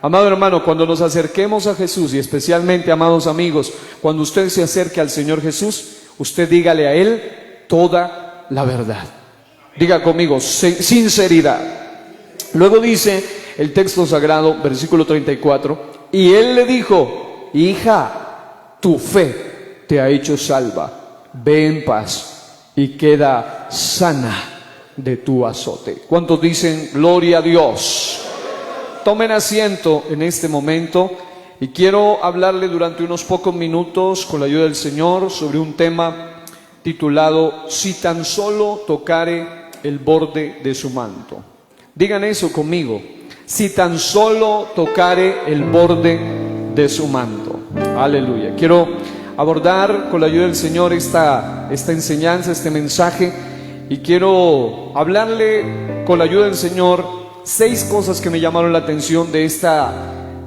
Amado hermano, cuando nos acerquemos a Jesús, y especialmente, amados amigos, cuando usted se acerque al Señor Jesús, usted dígale a Él toda la verdad. Diga conmigo, sinceridad. Luego dice el texto sagrado, versículo 34, y Él le dijo: hija, tu fe te ha hecho salva, ve en paz y queda sana de tu azote. ¿Cuántos dicen gloria a Dios? Tomen asiento en este momento y quiero hablarle durante unos pocos minutos, con la ayuda del Señor, sobre un tema titulado Si tan solo tocare el borde de su manto. Digan eso conmigo: si tan solo tocare el borde de su manto. Aleluya. Quiero abordar con la ayuda del Señor esta enseñanza, este mensaje, y quiero hablarle con la ayuda del Señor 6 cosas que me llamaron la atención de esta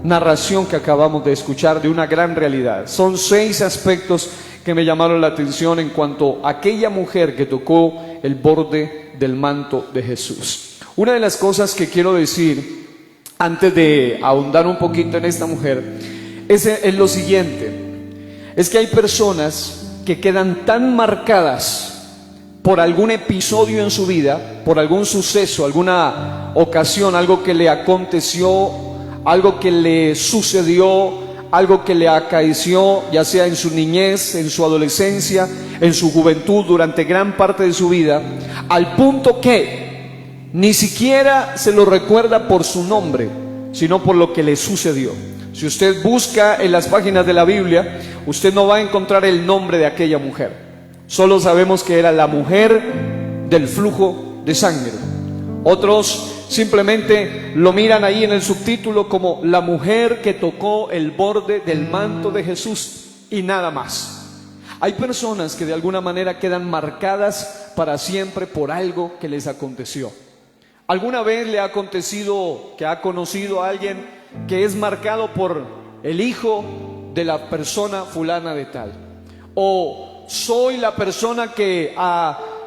narración que acabamos de escuchar, de una gran realidad. Son 6 aspectos que me llamaron la atención en cuanto a aquella mujer que tocó el borde del manto de Jesús. Una de las cosas que quiero decir, antes de ahondar un poquito en esta mujer, es lo siguiente: es que hay personas que quedan tan marcadas por algún episodio en su vida, por algún suceso, alguna ocasión, algo que le aconteció, algo que le sucedió, algo que le acaeció, ya sea en su niñez, en su adolescencia, en su juventud, durante gran parte de su vida, al punto que ni siquiera se lo recuerda por su nombre, sino por lo que le sucedió. Si usted busca en las páginas de la Biblia, usted no va a encontrar el nombre de aquella mujer. Solo sabemos que era la mujer del flujo de sangre. Otros simplemente lo miran ahí en el subtítulo como la mujer que tocó el borde del manto de Jesús, y nada más. Hay personas que de alguna manera quedan marcadas para siempre por algo que les aconteció. ¿Alguna vez le ha acontecido que ha conocido a alguien que es marcado por el hijo de la persona fulana de tal? O soy la persona que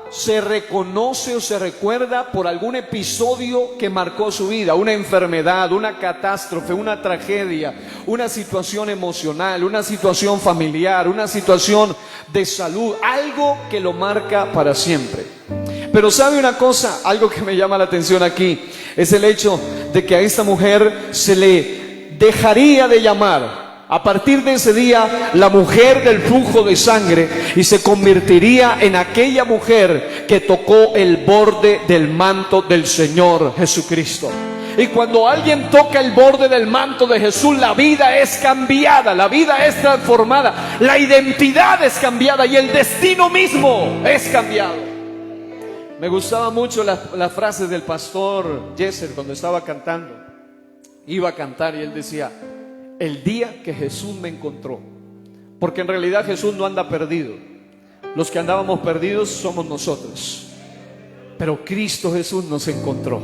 se reconoce o se recuerda por algún episodio que marcó su vida, una enfermedad, una catástrofe, una tragedia, una situación emocional, una situación familiar, una situación de salud, algo que lo marca para siempre. Pero ¿sabe una cosa? Algo que me llama la atención aquí es el hecho de que a esta mujer se le dejaría de llamar a partir de ese día la mujer del flujo de sangre, y se convertiría en aquella mujer que tocó el borde del manto del Señor Jesucristo. Y cuando alguien toca el borde del manto de Jesús, la vida es cambiada, la vida es transformada, la identidad es cambiada y el destino mismo es cambiado. Me gustaba mucho las frases del pastor Jesser cuando estaba cantando. Iba a cantar y él decía: el día que Jesús me encontró. Porque en realidad Jesús no anda perdido. Los que andábamos perdidos somos nosotros. Pero Cristo Jesús nos encontró.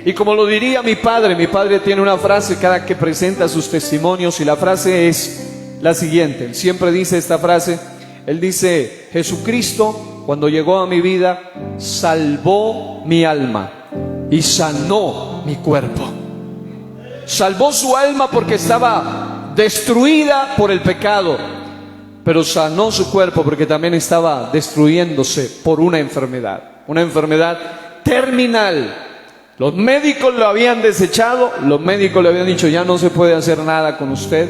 Y como lo diría mi padre tiene una frase cada que presenta sus testimonios, y la frase es la siguiente. Él siempre dice esta frase. Él dice: Jesucristo, cuando llegó a mi vida, salvó mi alma y sanó mi cuerpo. Salvó su alma porque estaba destruida por el pecado, pero sanó su cuerpo porque también estaba destruyéndose por una enfermedad terminal. Los médicos lo habían desechado, los médicos le habían dicho: ya no se puede hacer nada con usted.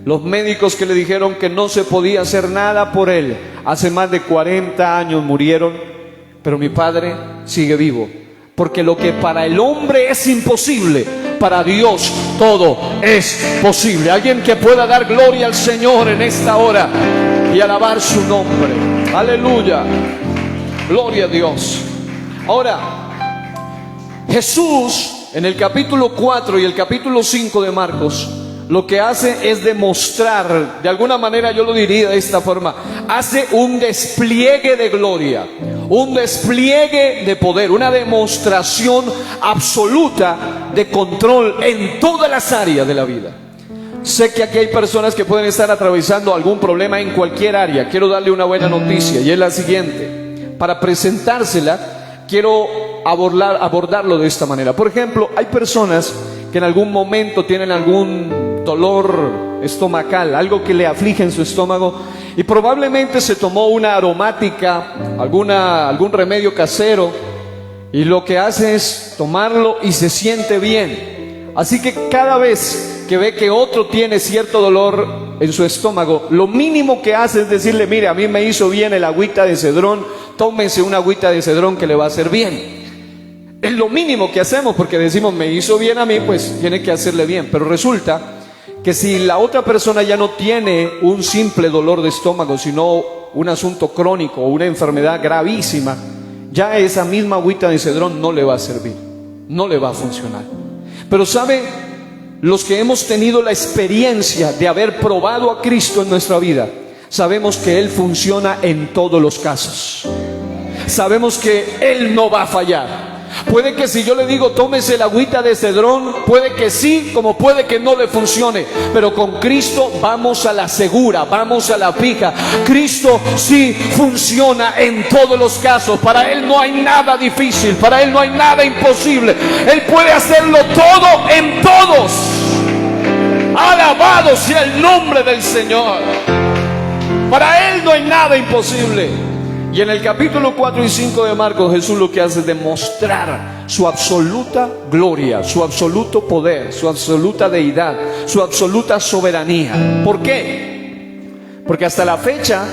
Los médicos que le dijeron que no se podía hacer nada por él, hace más de 40 años murieron, pero mi padre sigue vivo. Porque lo que para el hombre es imposible, para Dios todo es posible. Alguien que pueda dar gloria al Señor en esta hora y alabar su nombre. Aleluya. Gloria a Dios. Ahora, Jesús en el capítulo 4 y el capítulo 5 de Marcos lo que hace es demostrar, de alguna manera yo lo diría de esta forma, hace un despliegue de gloria, un despliegue de poder, una demostración absoluta de control en todas las áreas de la vida. Sé que aquí hay personas que pueden estar atravesando algún problema en cualquier área. Quiero darle una buena noticia, y es la siguiente. Para presentársela, quiero abordarlo de esta manera. Por ejemplo, hay personas que en algún momento tienen algún dolor estomacal, algo que le aflige en su estómago, y probablemente se tomó una aromática, algún remedio casero, y lo que hace es tomarlo y se siente bien. Así que cada vez que ve que otro tiene cierto dolor en su estómago, lo mínimo que hace es decirle: mire, a mí me hizo bien el agüita de cedrón, tómese una agüita de cedrón que le va a hacer bien. Es lo mínimo que hacemos, porque decimos: me hizo bien a mí, pues tiene que hacerle bien. Pero resulta que si la otra persona ya no tiene un simple dolor de estómago, sino un asunto crónico o una enfermedad gravísima, ya esa misma agüita de cedrón no le va a servir, no le va a funcionar. Pero ¿sabe? Los que hemos tenido la experiencia de haber probado a Cristo en nuestra vida, sabemos que Él funciona en todos los casos. Sabemos que Él no va a fallar. Puede que si yo le digo: tómese la agüita de cedrón, puede que sí, como puede que no le funcione. Pero con Cristo vamos a la segura, vamos a la fija. Cristo sí funciona en todos los casos. Para Él no hay nada difícil, para Él no hay nada imposible. Él puede hacerlo todo en todos. Alabado sea el nombre del Señor. Para Él no hay nada imposible. Y en el capítulo 4 y 5 de Marcos, Jesús lo que hace es demostrar su absoluta gloria, su absoluto poder, su absoluta deidad, su absoluta soberanía. ¿Por qué? Porque hasta la fecha,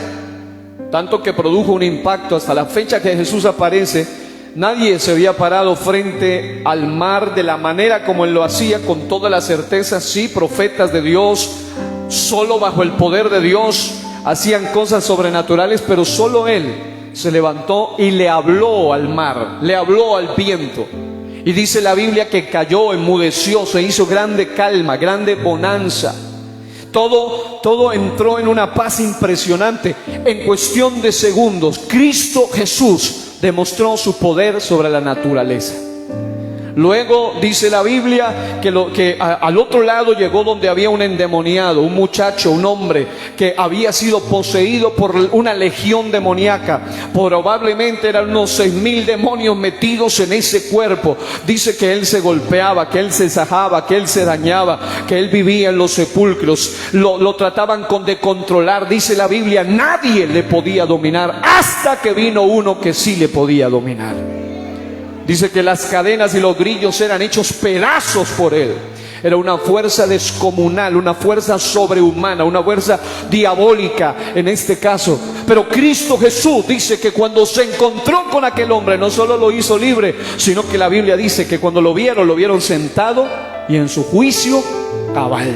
tanto que produjo un impacto, hasta la fecha que Jesús aparece, nadie se había parado frente al mar de la manera como Él lo hacía, con toda la certeza. Sí, profetas de Dios, solo bajo el poder de Dios, hacían cosas sobrenaturales, pero solo Él se levantó y le habló al mar, le habló al viento. Y dice la Biblia que cayó, enmudeció, se hizo grande calma, grande bonanza. Todo entró en una paz impresionante. En cuestión de segundos, Cristo Jesús demostró su poder sobre la naturaleza. Luego dice la Biblia que al otro lado llegó donde había un endemoniado, un muchacho, un hombre que había sido poseído por una legión demoníaca. Probablemente eran unos 6,000 demonios metidos en ese cuerpo. Dice que él se golpeaba, que él se sajaba, que él se dañaba, que él vivía en los sepulcros. Lo trataban de controlar. Dice la Biblia: nadie le podía dominar hasta que vino uno que sí le podía dominar. Dice que las cadenas y los grillos eran hechos pedazos por él. Era una fuerza descomunal, una fuerza sobrehumana, una fuerza diabólica en este caso. Pero Cristo Jesús dice que cuando se encontró con aquel hombre, no solo lo hizo libre, sino que la Biblia dice que cuando lo vieron sentado y en su juicio cabal.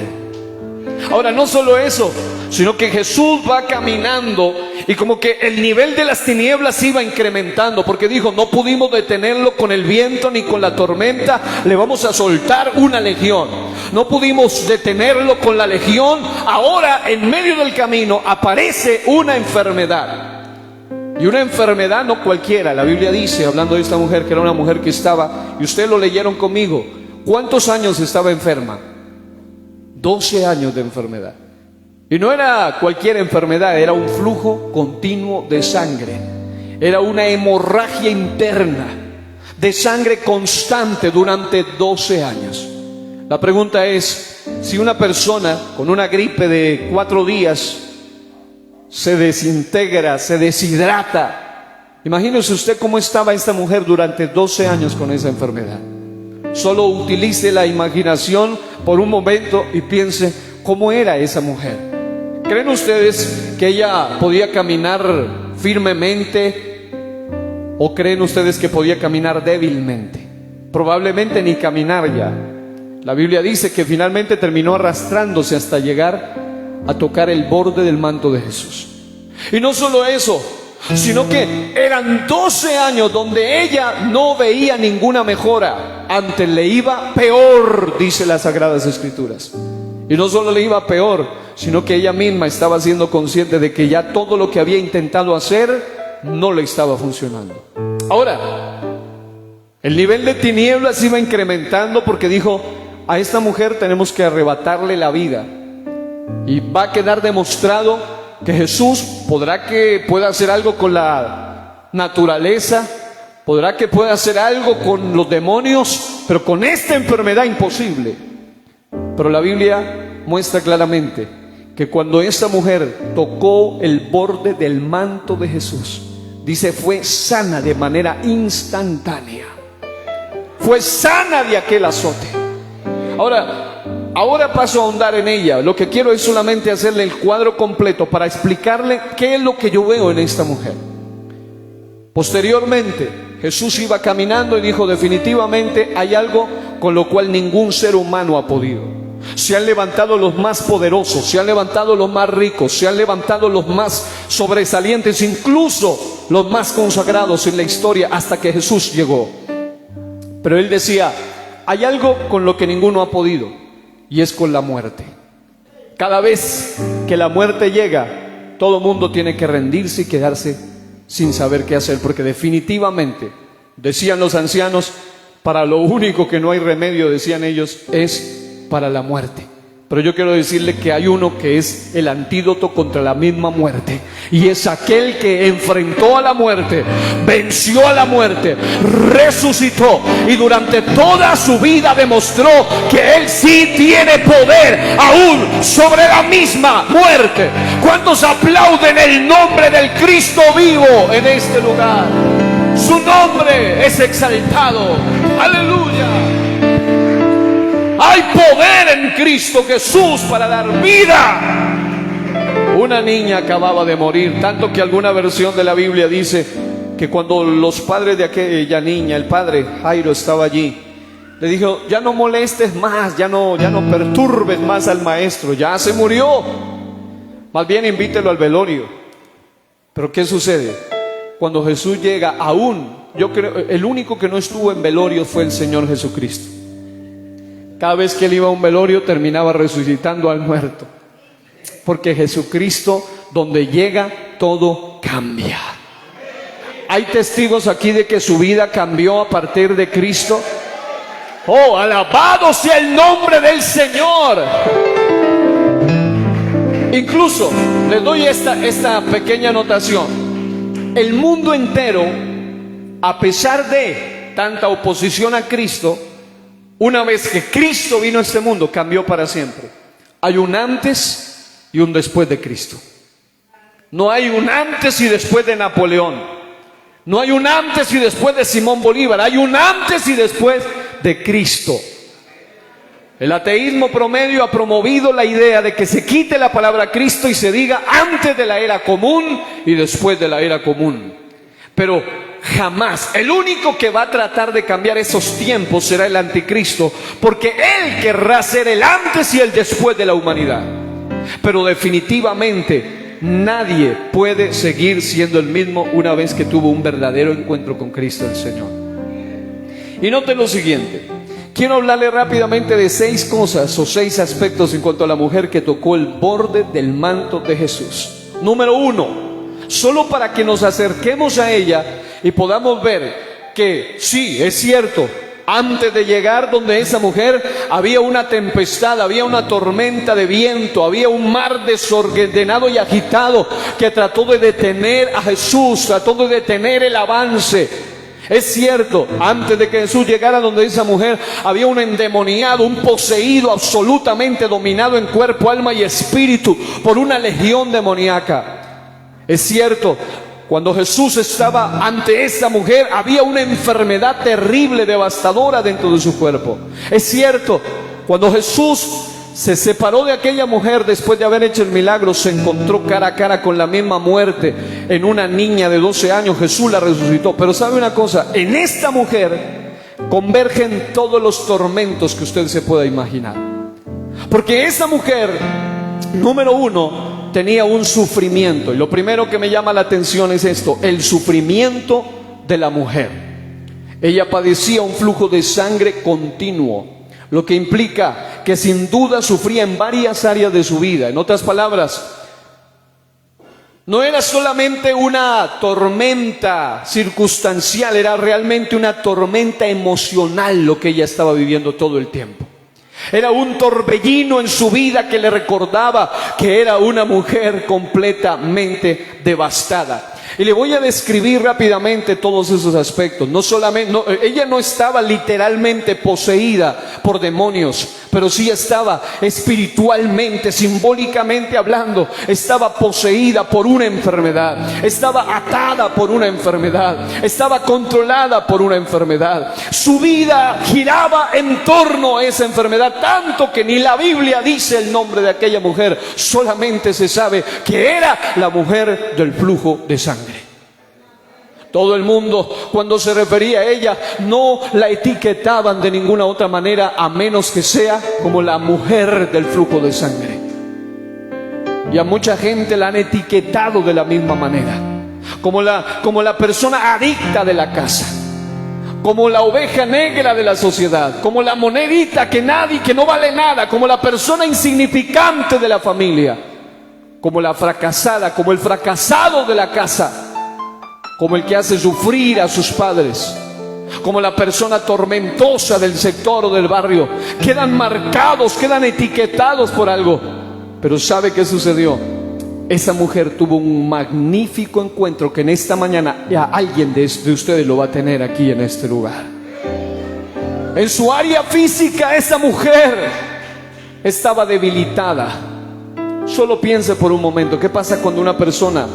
Ahora, no solo eso, sino que Jesús va caminando y como que el nivel de las tinieblas iba incrementando, porque dijo: no pudimos detenerlo con el viento ni con la tormenta, le vamos a soltar una legión. No pudimos detenerlo con la legión. Ahora, en medio del camino, aparece una enfermedad. Y una enfermedad no cualquiera. La Biblia dice, hablando de esta mujer, que era una mujer que estaba, y ustedes lo leyeron conmigo, ¿cuántos años estaba enferma? 12 años de enfermedad. Y no era cualquier enfermedad, era un flujo continuo de sangre. Era una hemorragia interna de sangre constante durante 12 años. La pregunta es, si una persona con una gripe de 4 días se desintegra, se deshidrata, imagínese usted cómo estaba esta mujer durante 12 años con esa enfermedad. Solo utilice la imaginación por un momento y piense cómo era esa mujer. ¿Creen ustedes que ella podía caminar firmemente? ¿O creen ustedes que podía caminar débilmente? Probablemente ni caminar ya. La Biblia dice que finalmente terminó arrastrándose hasta llegar a tocar el borde del manto de Jesús. Y no solo eso, sino que eran 12 años donde ella no veía ninguna mejora. Antes le iba peor, dice las Sagradas Escrituras. Y no solo le iba peor, sino que ella misma estaba siendo consciente de que ya todo lo que había intentado hacer no le estaba funcionando. Ahora, el nivel de tinieblas iba incrementando, porque dijo: a esta mujer tenemos que arrebatarle la vida. Y va a quedar demostrado que Jesús pueda hacer algo con la naturaleza, podrá que pueda hacer algo con los demonios, pero con esta enfermedad imposible. Pero la Biblia muestra claramente que cuando esta mujer tocó el borde del manto de Jesús, dice, fue sana de manera instantánea. Fue sana de aquel azote. Ahora paso a ahondar en ella. Lo que quiero es solamente hacerle el cuadro completo para explicarle qué es lo que yo veo en esta mujer. Posteriormente, Jesús iba caminando y dijo, definitivamente hay algo con lo cual ningún ser humano ha podido. Se han levantado los más poderosos, se han levantado los más ricos, se han levantado los más sobresalientes, incluso los más consagrados en la historia, hasta que Jesús llegó. Pero él decía, hay algo con lo que ninguno ha podido, y es con la muerte. Cada vez que la muerte llega, todo mundo tiene que rendirse y quedarse sin saber qué hacer, porque definitivamente, decían los ancianos, para lo único que no hay remedio, decían ellos, es para la muerte. Pero yo quiero decirle que hay uno que es el antídoto contra la misma muerte, y es aquel que enfrentó a la muerte, venció a la muerte, resucitó, y durante toda su vida demostró que él sí tiene poder aún sobre la misma muerte. ¿Cuántos aplauden el nombre del Cristo vivo en este lugar? Su nombre es exaltado. Aleluya. Hay poder en Cristo Jesús para dar vida. Una niña acababa de morir, tanto que alguna versión de la Biblia dice que cuando los padres de aquella niña, el padre Jairo estaba allí, le dijo, ya no molestes más, ya no perturbes más al maestro, ya se murió, más bien invítelo al velorio. Pero ¿qué sucede? Cuando Jesús llega, aún, yo creo, el único que no estuvo en velorio fue el Señor Jesucristo. Cada vez que él iba a un velorio terminaba resucitando al muerto, porque Jesucristo, donde llega, todo cambia. Hay testigos aquí de que su vida cambió a partir de Cristo. Oh, alabado sea el nombre del Señor. Incluso les doy esta pequeña anotación. El mundo entero, a pesar de tanta oposición a Cristo, una vez que Cristo vino a este mundo, cambió para siempre. Hay un antes y un después de Cristo. No hay un antes y después de Napoleón. No hay un antes y después de Simón Bolívar. Hay un antes y después de Cristo. El ateísmo promedio ha promovido la idea de que se quite la palabra Cristo y se diga antes de la era común y después de la era común. Pero jamás, el único que va a tratar de cambiar esos tiempos será el anticristo, porque él querrá ser el antes y el después de la humanidad. Pero definitivamente nadie puede seguir siendo el mismo una vez que tuvo un verdadero encuentro con Cristo el Señor. Y note lo siguiente, quiero hablarle rápidamente de 6 cosas o 6 aspectos en cuanto a la mujer que tocó el borde del manto de Jesús. Número 1, solo para que nos acerquemos a ella y podamos ver que sí, es cierto, antes de llegar donde esa mujer había una tempestad, había una tormenta de viento, había un mar desordenado y agitado que trató de detener a Jesús, trató de detener el avance. Es cierto, antes de que Jesús llegara donde esa mujer había un endemoniado, un poseído absolutamente dominado en cuerpo, alma y espíritu por una legión demoníaca. Es cierto, cuando Jesús estaba ante esa mujer había una enfermedad terrible, devastadora dentro de su cuerpo. Es cierto, cuando Jesús se separó de aquella mujer después de haber hecho el milagro, se encontró cara a cara con la misma muerte en una niña de 12 años. Jesús la resucitó. Pero sabe una cosa, en esta mujer convergen todos los tormentos que usted se pueda imaginar. Porque esa mujer, número 1, tenía un sufrimiento, y lo primero que me llama la atención es esto: el sufrimiento de la mujer. Ella padecía un flujo de sangre continuo, lo que implica que sin duda sufría en varias áreas de su vida. En otras palabras, no era solamente una tormenta circunstancial, era realmente una tormenta emocional lo que ella estaba viviendo todo el tiempo. Era un torbellino en su vida que le recordaba que era una mujer completamente devastada. Y le voy a describir rápidamente todos esos aspectos. Ella no estaba literalmente poseída por demonios, pero sí estaba espiritualmente, simbólicamente hablando, estaba poseída por una enfermedad, estaba atada por una enfermedad, estaba controlada por una enfermedad. Su vida giraba en torno a esa enfermedad, tanto que ni la Biblia dice el nombre de aquella mujer, solamente se sabe que era la mujer del flujo de sangre. Todo el mundo, cuando se refería a ella, no la etiquetaban de ninguna otra manera, a menos que sea como la mujer del flujo de sangre. Y a mucha gente la han etiquetado de la misma manera, como la persona adicta de la casa, como la oveja negra de la sociedad, como la monedita que no vale nada, como la persona insignificante de la familia, como la fracasada, como el fracasado de la casa, como el que hace sufrir a sus padres, como la persona tormentosa del sector o del barrio. Quedan marcados, quedan etiquetados por algo. Pero ¿sabe qué sucedió? Esa mujer tuvo un magnífico encuentro que en esta mañana ya alguien de ustedes lo va a tener aquí en este lugar. En su área física, esa mujer estaba debilitada. Solo piense por un momento, ¿qué pasa cuando una persona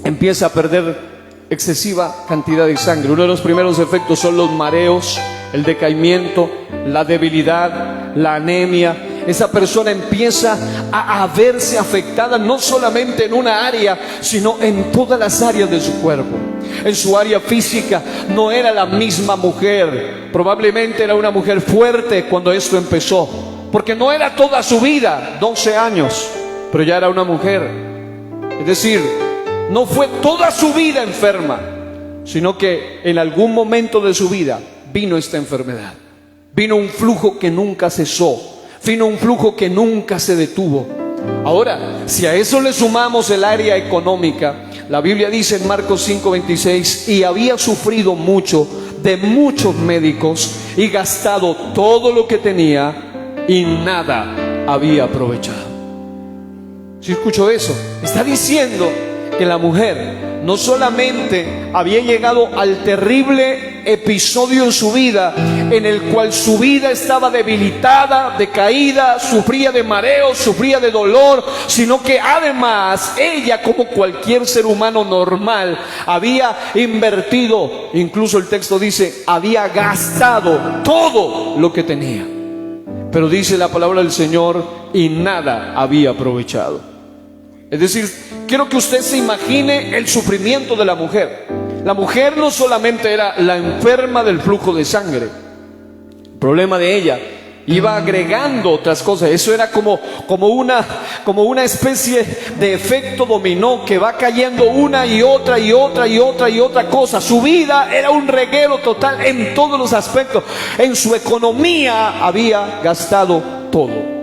empieza a perder excesiva cantidad de sangre? Uno de los primeros efectos son los mareos, el decaimiento, la debilidad, la anemia. Esa persona empieza a verse afectada no solamente en una área, sino en todas las áreas de su cuerpo. En su área física no era la misma mujer. Probablemente era una mujer fuerte cuando esto empezó, porque no era toda su vida, 12 años, pero ya era una mujer. Es decir, no fue toda su vida enferma, sino que en algún momento de su vida vino esta enfermedad. Vino un flujo que nunca cesó, vino un flujo que nunca se detuvo. Ahora, si a eso le sumamos el área económica, la Biblia dice en Marcos 5:26, y había sufrido mucho de muchos médicos y gastado todo lo que tenía y nada había aprovechado. ¿Sí escuchó eso? Está diciendo que la mujer no solamente había llegado al terrible episodio en su vida, en el cual su vida estaba debilitada, decaída, sufría de mareos, sufría de dolor, sino que además ella, como cualquier ser humano normal, había invertido, incluso el texto dice, había gastado todo lo que tenía. Pero dice la palabra del Señor, y nada había aprovechado. Es decir, quiero que usted se imagine el sufrimiento de la mujer. La mujer no solamente era la enferma del flujo de sangre. El problema de ella iba agregando otras cosas. Eso era como una especie de efecto dominó que va cayendo una y otra y otra y otra y otra cosa. Su vida era un reguero total en todos los aspectos. En su economía había gastado todo.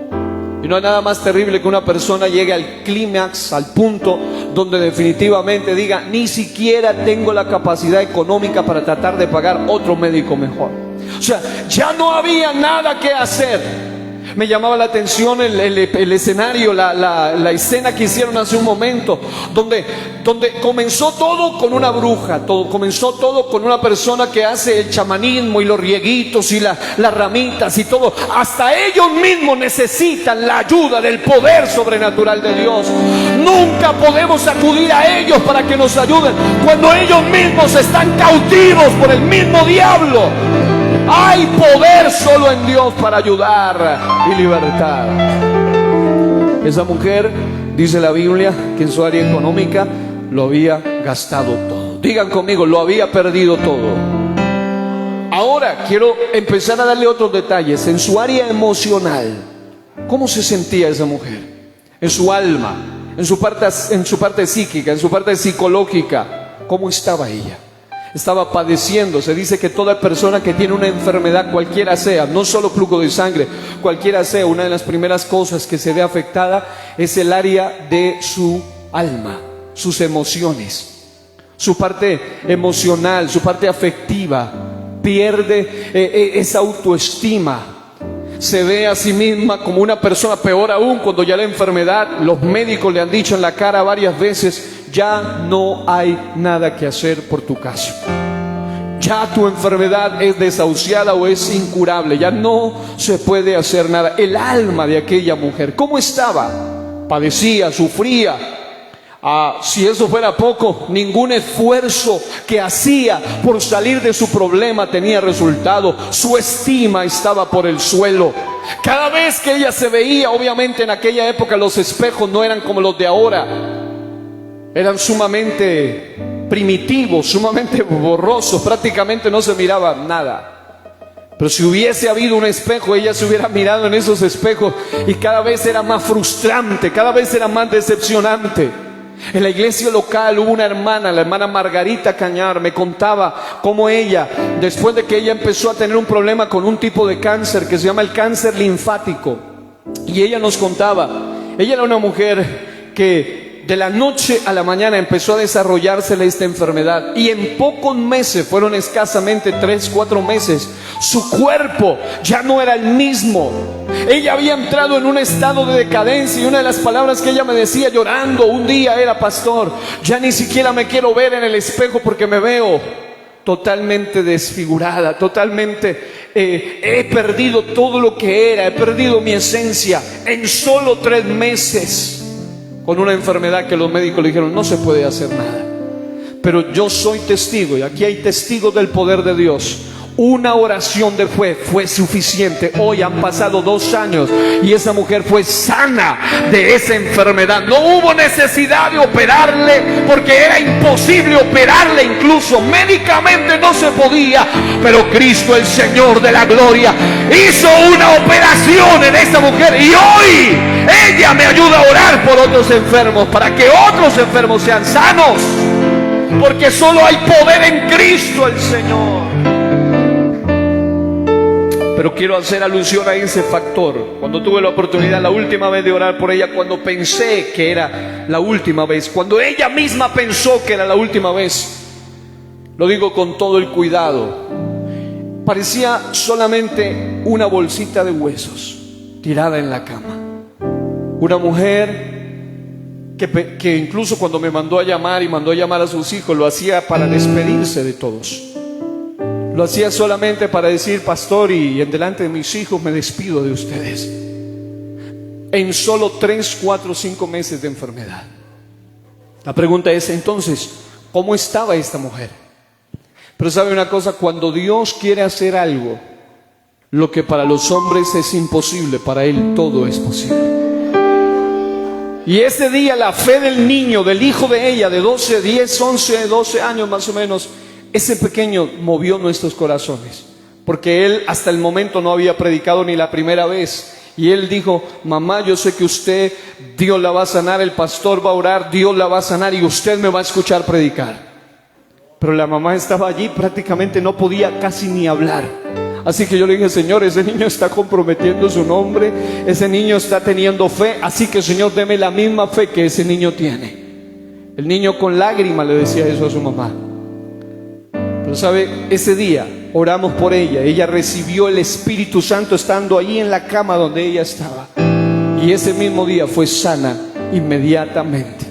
Y no hay nada más terrible que una persona llegue al clímax, al punto donde definitivamente diga, ni siquiera tengo la capacidad económica para tratar de pagar otro médico mejor. O sea, ya no había nada que hacer. Me llamaba la atención el escenario, la escena que hicieron hace un momento, donde comenzó todo con una bruja, comenzó todo con una persona que hace el chamanismo y los rieguitos y las ramitas y todo. Hasta ellos mismos necesitan la ayuda del poder sobrenatural de Dios. Nunca podemos acudir a ellos para que nos ayuden cuando ellos mismos están cautivos por el mismo diablo. Hay poder solo en Dios para ayudar y libertar. Esa mujer, dice la Biblia, que en su área económica lo había gastado todo. Digan conmigo, lo había perdido todo. Ahora quiero empezar a darle otros detalles. En su área emocional, ¿cómo se sentía esa mujer? En su alma, en su parte psíquica, en su parte psicológica, ¿cómo estaba ella? Estaba padeciendo. Se dice que toda persona que tiene una enfermedad, cualquiera sea, no solo flujo de sangre, cualquiera sea, una de las primeras cosas que se ve afectada es el área de su alma, sus emociones, su parte emocional, su parte afectiva. Pierde esa autoestima. Se ve a sí misma como una persona, peor aún cuando ya la enfermedad, los médicos le han dicho en la cara varias veces, ya no hay nada que hacer por tu caso. Ya tu enfermedad es desahuciada o es incurable, ya no se puede hacer nada. El alma de aquella mujer, ¿cómo estaba? Padecía, sufría. Si eso fuera poco, ningún esfuerzo que hacía por salir de su problema tenía resultado. Su estima estaba por el suelo. Cada vez que ella se veía, obviamente en aquella época los espejos no eran como los de ahora. Eran sumamente primitivos, sumamente borrosos, prácticamente no se miraba nada. Pero si hubiese habido un espejo, ella se hubiera mirado en esos espejos y cada vez era más frustrante, cada vez era más decepcionante. En la iglesia local hubo una hermana, la hermana Margarita Cañar, me contaba cómo ella, después de que ella empezó a tener un problema con un tipo de cáncer que se llama el cáncer linfático, y ella nos contaba, ella era una mujer que de la noche a la mañana empezó a desarrollársele esta enfermedad, y en pocos meses, fueron escasamente 3-4 meses, su cuerpo ya no era el mismo. Ella había entrado en un estado de decadencia, y una de las palabras que ella me decía llorando un día era: pastor, ya ni siquiera me quiero ver en el espejo porque me veo totalmente desfigurada, totalmente he perdido todo lo que era, he perdido mi esencia en solo 3 meses. Con una enfermedad que los médicos le dijeron no se puede hacer nada. Pero yo soy testigo, y aquí hay testigos del poder de Dios. Una oración de fe fue suficiente. Hoy han pasado 2 años y esa mujer fue sana de esa enfermedad. No hubo necesidad de operarle, porque era imposible operarle, incluso médicamente no se podía. Pero Cristo, el Señor de la gloria, hizo una operación en esta mujer, y hoy ella me ayuda a orar por otros enfermos, para que otros enfermos sean sanos, porque solo hay poder en Cristo el Señor. Pero quiero hacer alusión a ese factor. Cuando tuve la oportunidad la última vez de orar por ella, cuando pensé que era la última vez, cuando ella misma pensó que era la última vez, lo digo con todo el cuidado, parecía solamente una bolsita de huesos tirada en la cama. Una mujer que incluso cuando me mandó a llamar y mandó a llamar a sus hijos, lo hacía para despedirse de todos. Lo hacía solamente para decir: pastor, y en delante de mis hijos me despido de ustedes. En solo 3, 4, 5 meses de enfermedad. La pregunta es entonces, ¿cómo estaba esta mujer? Pero sabe una cosa, cuando Dios quiere hacer algo, lo que para los hombres es imposible, para Él todo es posible. Y ese día la fe del niño, del hijo de ella, de 12, 10, 11, 12 años más o menos, ese pequeño movió nuestros corazones, porque él hasta el momento no había predicado ni la primera vez. Y él dijo: mamá, yo sé que usted, Dios la va a sanar, el pastor va a orar, Dios la va a sanar y usted me va a escuchar predicar. Pero la mamá estaba allí, prácticamente no podía casi ni hablar. Así que yo le dije: Señor, ese niño está comprometiendo su nombre, ese niño está teniendo fe, así que Señor, deme la misma fe que ese niño tiene. El niño con lágrimas le decía eso a su mamá. Pero sabe, ese día oramos por ella, ella recibió el Espíritu Santo estando ahí en la cama donde ella estaba, y ese mismo día fue sana inmediatamente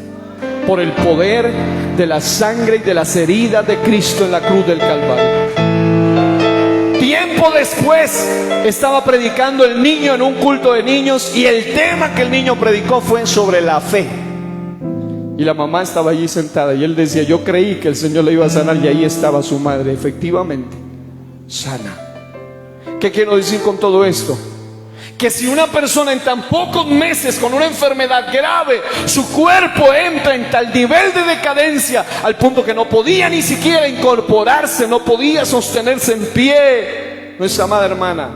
por el poder de la sangre y de las heridas de Cristo en la cruz del Calvario. Tiempo después estaba predicando el niño en un culto de niños, y el tema que el niño predicó fue sobre la fe. Y la mamá estaba allí sentada, y él decía: yo creí que el Señor le iba a sanar, y ahí estaba su madre, efectivamente, sana. ¿Qué quiero decir con todo esto? Que si una persona en tan pocos meses con una enfermedad grave, su cuerpo entra en tal nivel de decadencia, al punto que no podía ni siquiera incorporarse, no podía sostenerse en pie, nuestra amada hermana,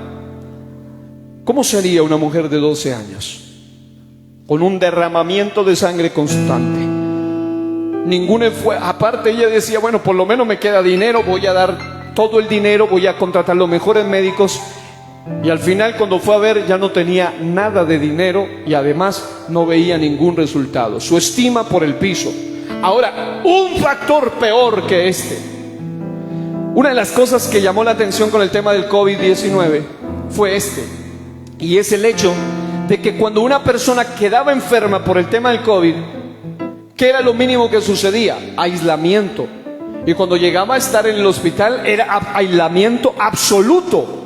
¿cómo sería una mujer de 12 años? Con un derramamiento de sangre constante. Aparte ella decía: bueno, por lo menos me queda dinero, voy a dar todo el dinero, voy a contratar los mejores médicos. Y al final, cuando fue a ver, ya no tenía nada de dinero, y además no veía ningún resultado. Su estima por el piso. Ahora, un factor peor que este. Una de las cosas que llamó la atención con el tema del COVID-19 fue este, y es el hecho de que cuando una persona quedaba enferma por el tema del COVID, ¿Qué era lo mínimo que sucedía? Aislamiento. Y cuando llegaba a estar en el hospital era aislamiento absoluto.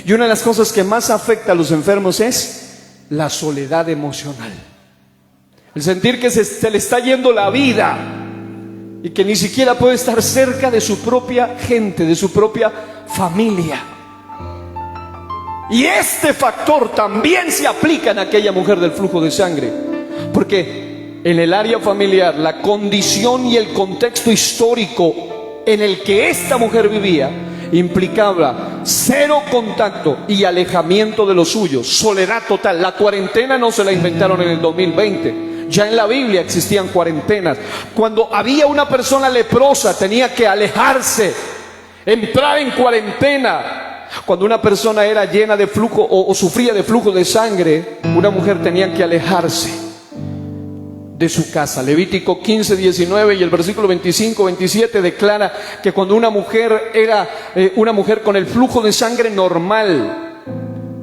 Y una de las cosas que más afecta a los enfermos es la soledad emocional. El sentir que se le está yendo la vida y que ni siquiera puede estar cerca de su propia gente, de su propia familia. Y este factor también se aplica en aquella mujer del flujo de sangre, porque en el área familiar, la condición y el contexto histórico en el que esta mujer vivía implicaba cero contacto y alejamiento de los suyos, soledad total. La cuarentena no se la inventaron en el 2020. Ya en la Biblia existían cuarentenas. Cuando había una persona leprosa tenía que alejarse, entrar en cuarentena. Cuando una persona era llena de flujo o sufría de flujo de sangre, una mujer tenía que alejarse de su casa. Levítico 15, 19 y el versículo 25, 27 declara que cuando una mujer era una mujer con el flujo de sangre normal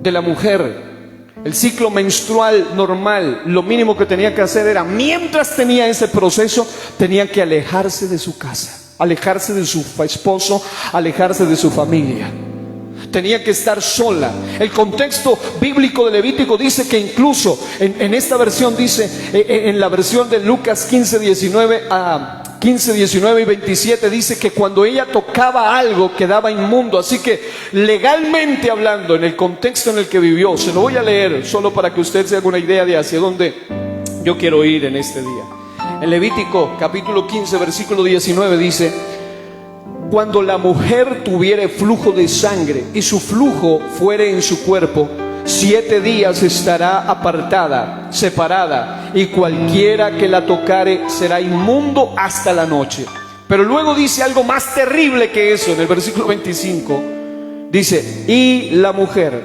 de la mujer, el ciclo menstrual normal, lo mínimo que tenía que hacer era, mientras tenía ese proceso, tenía que alejarse de su casa, alejarse de su esposo, alejarse de su familia. Tenía que estar sola. El contexto bíblico de Levítico dice que incluso en esta versión dice, en la versión de Lucas 15, 19 y 27 dice que cuando ella tocaba algo quedaba inmundo. Así que legalmente hablando, en el contexto en el que vivió, se lo voy a leer solo para que usted se haga una idea de hacia dónde yo quiero ir en este día. En Levítico capítulo 15 versículo 19 dice: cuando la mujer tuviere flujo de sangre y su flujo fuere en su cuerpo, 7 días estará apartada, separada, y cualquiera que la tocare será inmundo hasta la noche. Pero luego dice algo más terrible que eso. En el versículo 25 dice: y la mujer,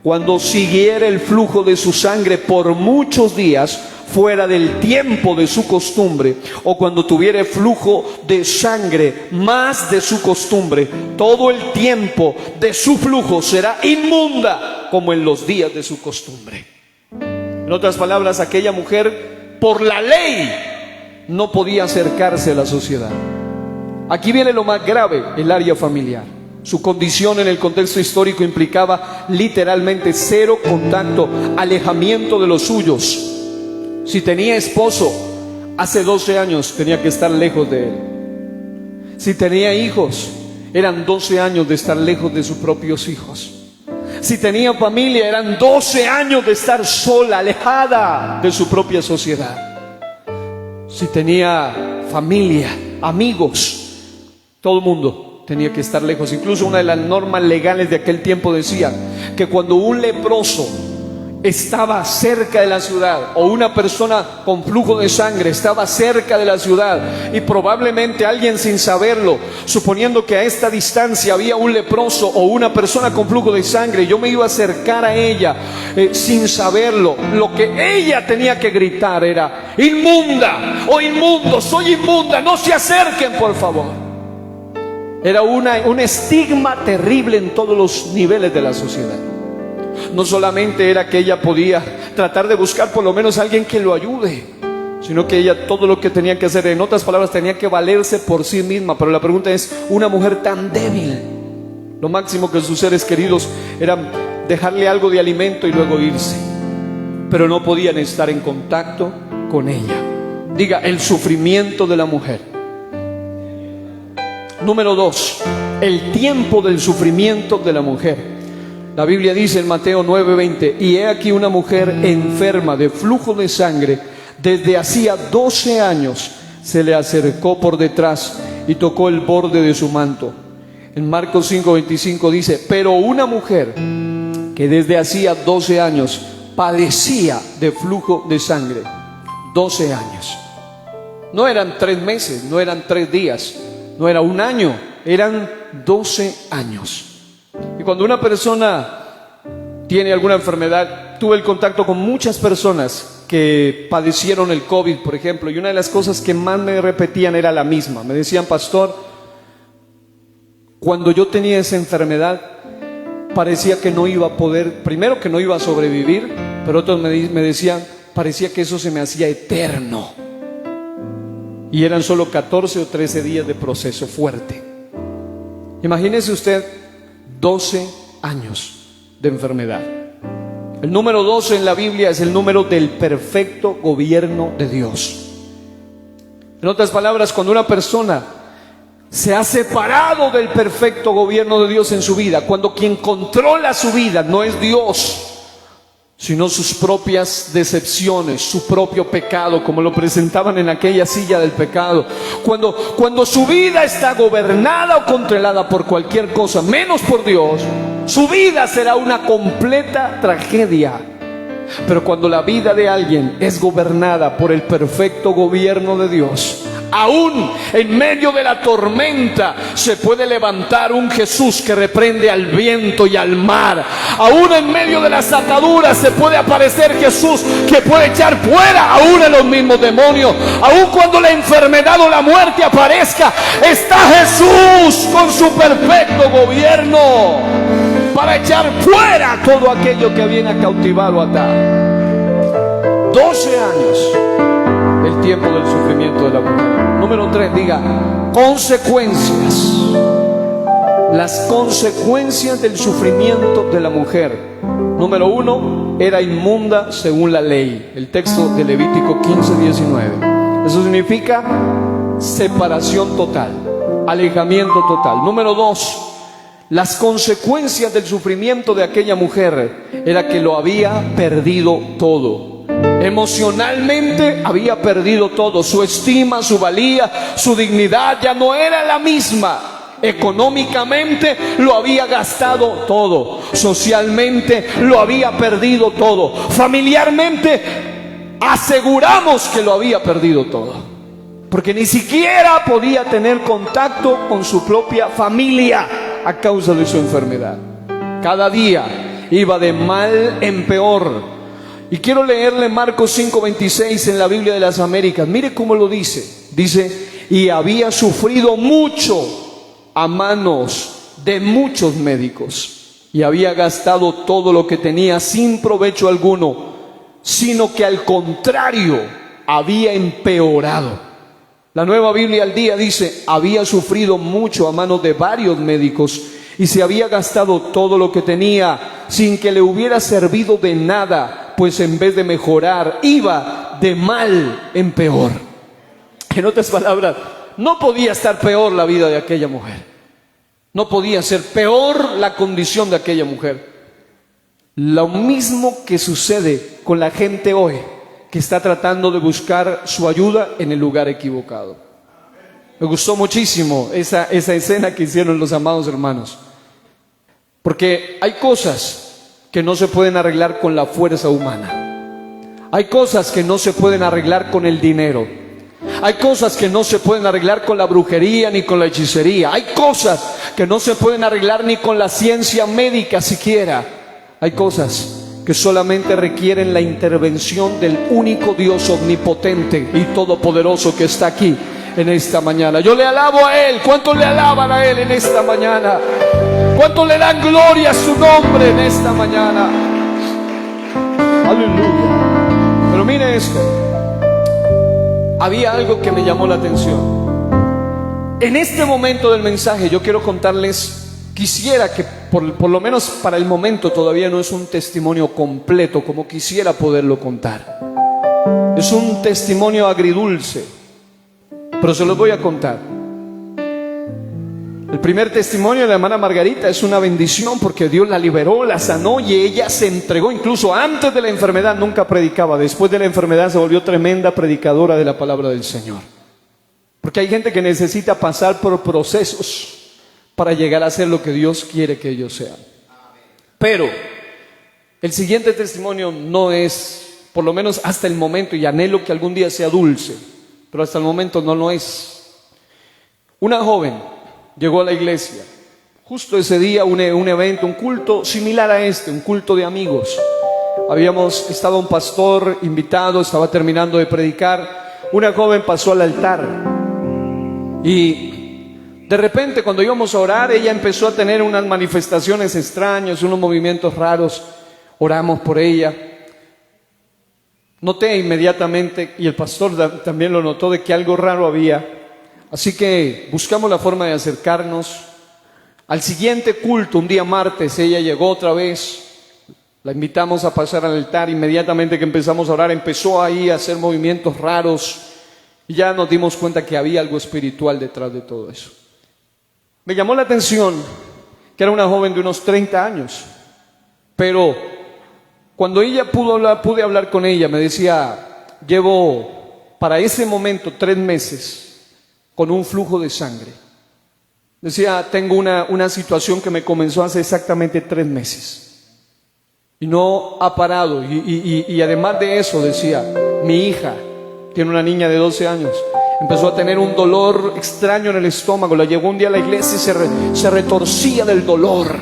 cuando siguiere el flujo de su sangre por muchos días, fuera del tiempo de su costumbre, o cuando tuviere flujo de sangre más de su costumbre, todo el tiempo de su flujo será inmunda como en los días de su costumbre. En otras palabras, aquella mujer por la ley no podía acercarse a la sociedad. Aquí viene lo más grave: el área familiar. Su condición en el contexto histórico implicaba literalmente cero contacto, alejamiento de los suyos. Si tenía esposo, hace 12 años tenía que estar lejos de él. Si tenía hijos, eran 12 años de estar lejos de sus propios hijos. Si tenía familia, eran 12 años de estar sola, alejada de su propia sociedad. Si tenía familia, amigos, todo el mundo tenía que estar lejos. Incluso una de las normas legales de aquel tiempo decía que cuando un leproso estaba cerca de la ciudad, o una persona con flujo de sangre estaba cerca de la ciudad, y probablemente alguien sin saberlo, suponiendo que a esta distancia había un leproso o una persona con flujo de sangre, yo me iba a acercar a ella sin saberlo, lo que ella tenía que gritar era: inmunda o inmundo, soy inmunda, no se acerquen por favor. Era un estigma terrible en todos los niveles de la sociedad. No solamente era que ella podía tratar de buscar por lo menos a alguien que lo ayude, sino que ella todo lo que tenía que hacer, en otras palabras, tenía que valerse por sí misma. Pero la pregunta es, una mujer tan débil, lo máximo que sus seres queridos era dejarle algo de alimento y luego irse, pero no podían estar en contacto con ella. Diga: el sufrimiento de la mujer. Número 2, el tiempo del sufrimiento de la mujer. La Biblia dice en Mateo 9:20: y he aquí una mujer enferma de flujo de sangre desde hacía 12 años, se le acercó por detrás y tocó el borde de su manto. En Marcos 5:25 dice: pero una mujer que desde hacía 12 años padecía de flujo de sangre. 12 años. No eran 3 meses, no eran 3 días, no era un año, eran 12 años. Y cuando una persona tiene alguna enfermedad, tuve el contacto con muchas personas que padecieron el COVID, por ejemplo, y una de las cosas que más me repetían era la misma. Me decían: pastor, cuando yo tenía esa enfermedad, parecía que no iba a poder, primero que no iba a sobrevivir, pero otros me decían, parecía que eso se me hacía eterno. Y eran solo 14 o 13 días de proceso fuerte. Imagínese usted 12 años de enfermedad. El número 12 en la Biblia es el número del perfecto gobierno de Dios. En otras palabras, cuando una persona se ha separado del perfecto gobierno de Dios en su vida, cuando quien controla su vida no es Dios, sino sus propias decepciones, su propio pecado, como lo presentaban en aquella silla del pecado. Cuando su vida está gobernada o controlada por cualquier cosa, menos por Dios, su vida será una completa tragedia. Pero cuando la vida de alguien es gobernada por el perfecto gobierno de Dios, aún en medio de la tormenta se puede levantar un Jesús que reprende al viento y al mar. Aún en medio de las ataduras se puede aparecer Jesús que puede echar fuera aún a los mismos demonios. Aún cuando la enfermedad o la muerte aparezca, está Jesús con su perfecto gobierno para echar fuera todo aquello que viene a cautivar o atar. 12 años el tiempo del sufrimiento de la mujer. Número 3, diga consecuencias. Las consecuencias del sufrimiento de la mujer. Número 1, era inmunda según la ley. El texto de Levítico 15:19. Eso significa separación total, alejamiento total. Número 2, las consecuencias del sufrimiento de aquella mujer era que lo había perdido todo. Emocionalmente había perdido todo. Su estima, su valía, su dignidad ya no era la misma. Económicamente lo había gastado todo. Socialmente lo había perdido todo. Familiarmente aseguramos que lo había perdido todo, porque ni siquiera podía tener contacto con su propia familia a causa de su enfermedad. Cada día iba de mal en peor. Y quiero leerle Marcos 5:26 en la Biblia de las Américas. Mire cómo lo dice. Dice, y había sufrido mucho a manos de muchos médicos, y había gastado todo lo que tenía sin provecho alguno, sino que al contrario había empeorado. La Nueva Biblia al Día dice, había sufrido mucho a manos de varios médicos y se había gastado todo lo que tenía sin que le hubiera servido de nada, pues en vez de mejorar, iba de mal en peor. En otras palabras, no podía estar peor la vida de aquella mujer. No podía ser peor la condición de aquella mujer. Lo mismo que sucede con la gente hoy, que está tratando de buscar su ayuda en el lugar equivocado. Me gustó muchísimo esa escena que hicieron los amados hermanos, porque hay cosas que no se pueden arreglar con la fuerza humana. Hay cosas que no se pueden arreglar con el dinero. Hay cosas que no se pueden arreglar con la brujería ni con la hechicería. Hay cosas que no se pueden arreglar ni con la ciencia médica siquiera. Hay cosas que solamente requieren la intervención del único Dios omnipotente y todopoderoso que está aquí en esta mañana. Yo le alabo a Él. ¿Cuántos le alaban a Él en esta mañana? ¿Cuántos le dan gloria a su nombre en esta mañana? Aleluya. Pero mire esto. Había algo que me llamó la atención. En este momento del mensaje yo quiero contarles, quisiera que por lo menos para el momento todavía no es un testimonio completo como quisiera poderlo contar. Es un testimonio agridulce, pero se los voy a contar. El primer testimonio de la hermana Margarita es una bendición porque Dios la liberó, la sanó y ella se entregó. Incluso antes de la enfermedad nunca predicaba. Después de la enfermedad se volvió tremenda predicadora de la palabra del Señor. Porque hay gente que necesita pasar por procesos para llegar a ser lo que Dios quiere que ellos sean. Pero el siguiente testimonio no es, por lo menos hasta el momento, y anhelo que algún día sea dulce, pero hasta el momento no lo es. Una joven llegó a la iglesia, justo ese día un evento, un culto similar a este, un culto de amigos. Estaba un pastor invitado, estaba terminando de predicar. Una joven pasó al altar y de repente cuando íbamos a orar, ella empezó a tener unas manifestaciones extrañas, unos movimientos raros. Oramos por ella. Noté inmediatamente, y el pastor también lo notó, de que algo raro había. Así que buscamos la forma de acercarnos. Al siguiente culto, un día martes, ella llegó otra vez. La invitamos a pasar al altar. Inmediatamente que empezamos a orar, empezó ahí a hacer movimientos raros. Y ya nos dimos cuenta que había algo espiritual detrás de todo eso. Me llamó la atención que era una joven de unos 30 años. Pero cuando ella pude hablar con ella, me decía, llevo para ese momento 3 meses con un flujo de sangre. Decía, tengo una situación que me comenzó hace exactamente 3 meses. Y no ha parado. Y además de eso, decía, mi hija tiene una niña de 12 años. Empezó a tener un dolor extraño en el estómago. La llevó un día a la iglesia y se retorcía del dolor.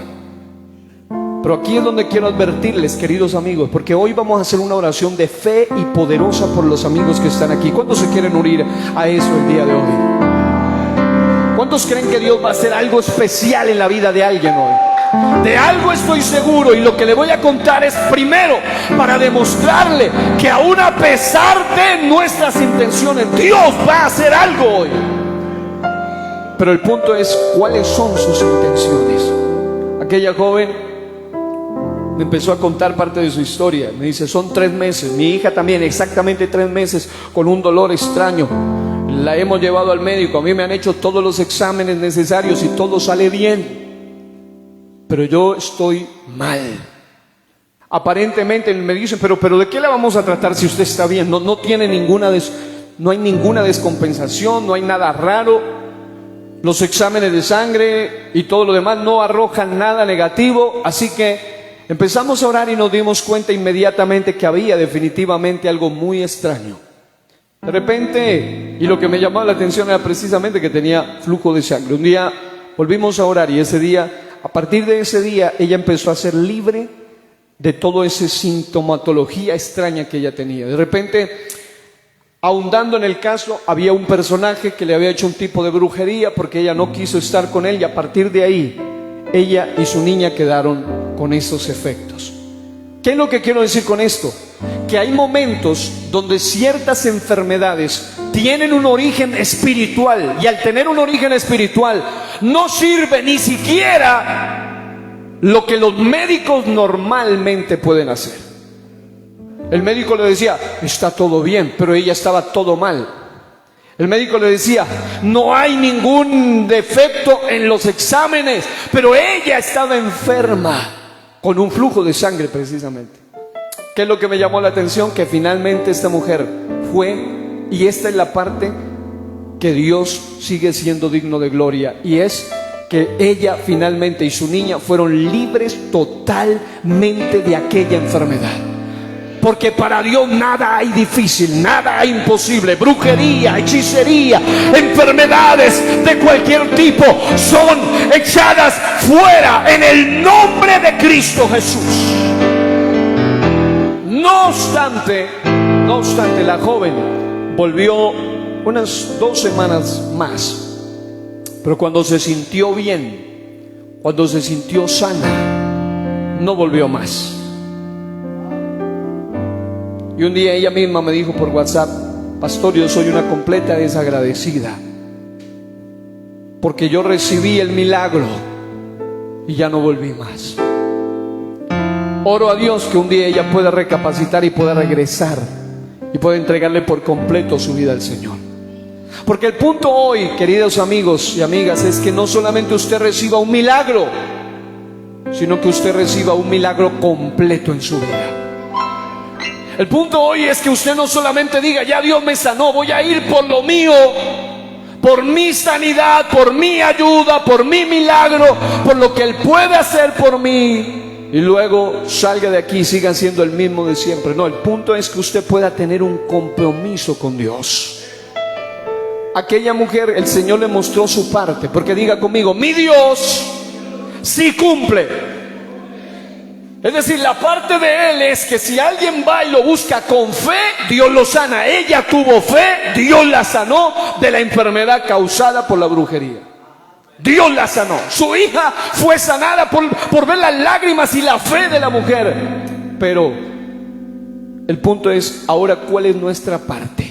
Pero aquí es donde quiero advertirles, queridos amigos, porque hoy vamos a hacer una oración de fe y poderosa por los amigos que están aquí. ¿Cuántos se quieren unir a eso el día de hoy? ¿Cuántos creen que Dios va a hacer algo especial en la vida de alguien hoy? De algo estoy seguro, y lo que le voy a contar es primero para demostrarle que aún a pesar de nuestras intenciones, Dios va a hacer algo hoy. Pero el punto es, ¿cuáles son sus intenciones? Aquella joven me empezó a contar parte de su historia. Me dice, son 3 meses, mi hija también, exactamente 3 meses, con un dolor extraño. La hemos llevado al médico, a mí me han hecho todos los exámenes necesarios y todo sale bien. Pero yo estoy mal. Aparentemente me dicen, pero ¿de qué la vamos a tratar si usted está bien? No tiene no hay ninguna descompensación, no hay nada raro. Los exámenes de sangre y todo lo demás no arrojan nada negativo. Así que empezamos a orar y nos dimos cuenta inmediatamente que había definitivamente algo muy extraño. De repente, y lo que me llamaba la atención era precisamente que tenía flujo de sangre. Un día volvimos a orar y a partir de ese día, ella empezó a ser libre de toda esa sintomatología extraña que ella tenía. De repente, ahondando en el caso, había un personaje que le había hecho un tipo de brujería porque ella no quiso estar con él, y a partir de ahí, ella y su niña quedaron con esos efectos. ¿Qué es lo que quiero decir con esto? Que hay momentos donde ciertas enfermedades tienen un origen espiritual, y al tener un origen espiritual no sirve ni siquiera lo que los médicos normalmente pueden hacer. El médico le decía, está todo bien, pero ella estaba todo mal. El médico le decía, no hay ningún defecto en los exámenes, pero ella estaba enferma con un flujo de sangre precisamente. ¿Qué es lo que me llamó la atención? Que finalmente esta mujer fue, y esta es la parte que Dios sigue siendo digno de gloria, y es que ella finalmente y su niña fueron libres totalmente de aquella enfermedad. Porque para Dios nada hay difícil, nada hay imposible. Brujería, hechicería, enfermedades de cualquier tipo son echadas fuera en el nombre de Cristo Jesús. No obstante, la joven volvió unas 2 semanas más. Pero cuando se sintió bien, cuando se sintió sana, no volvió más. Y un día ella misma me dijo por WhatsApp, pastor, yo soy una completa desagradecida, porque yo recibí el milagro y ya no volví más. Oro a Dios que un día ella pueda recapacitar y pueda regresar y pueda entregarle por completo su vida al Señor. Porque el punto hoy, queridos amigos y amigas, es que no solamente usted reciba un milagro, sino que usted reciba un milagro completo en su vida. El punto hoy es que usted no solamente diga, ya Dios me sanó, voy a ir por lo mío, por mi sanidad, por mi ayuda, por mi milagro, por lo que Él puede hacer por mí, y luego salga de aquí y siga siendo el mismo de siempre. No, el punto es que usted pueda tener un compromiso con Dios. Aquella mujer, el Señor le mostró su parte, porque diga conmigo, mi Dios sí cumple. Es decir, la parte de Él es que si alguien va y lo busca con fe, Dios lo sana. Ella tuvo fe, Dios la sanó de la enfermedad causada por la brujería. Dios la sanó. Su hija fue sanada por ver las lágrimas y la fe de la mujer. Pero El punto es, ahora, ¿cuál es nuestra parte?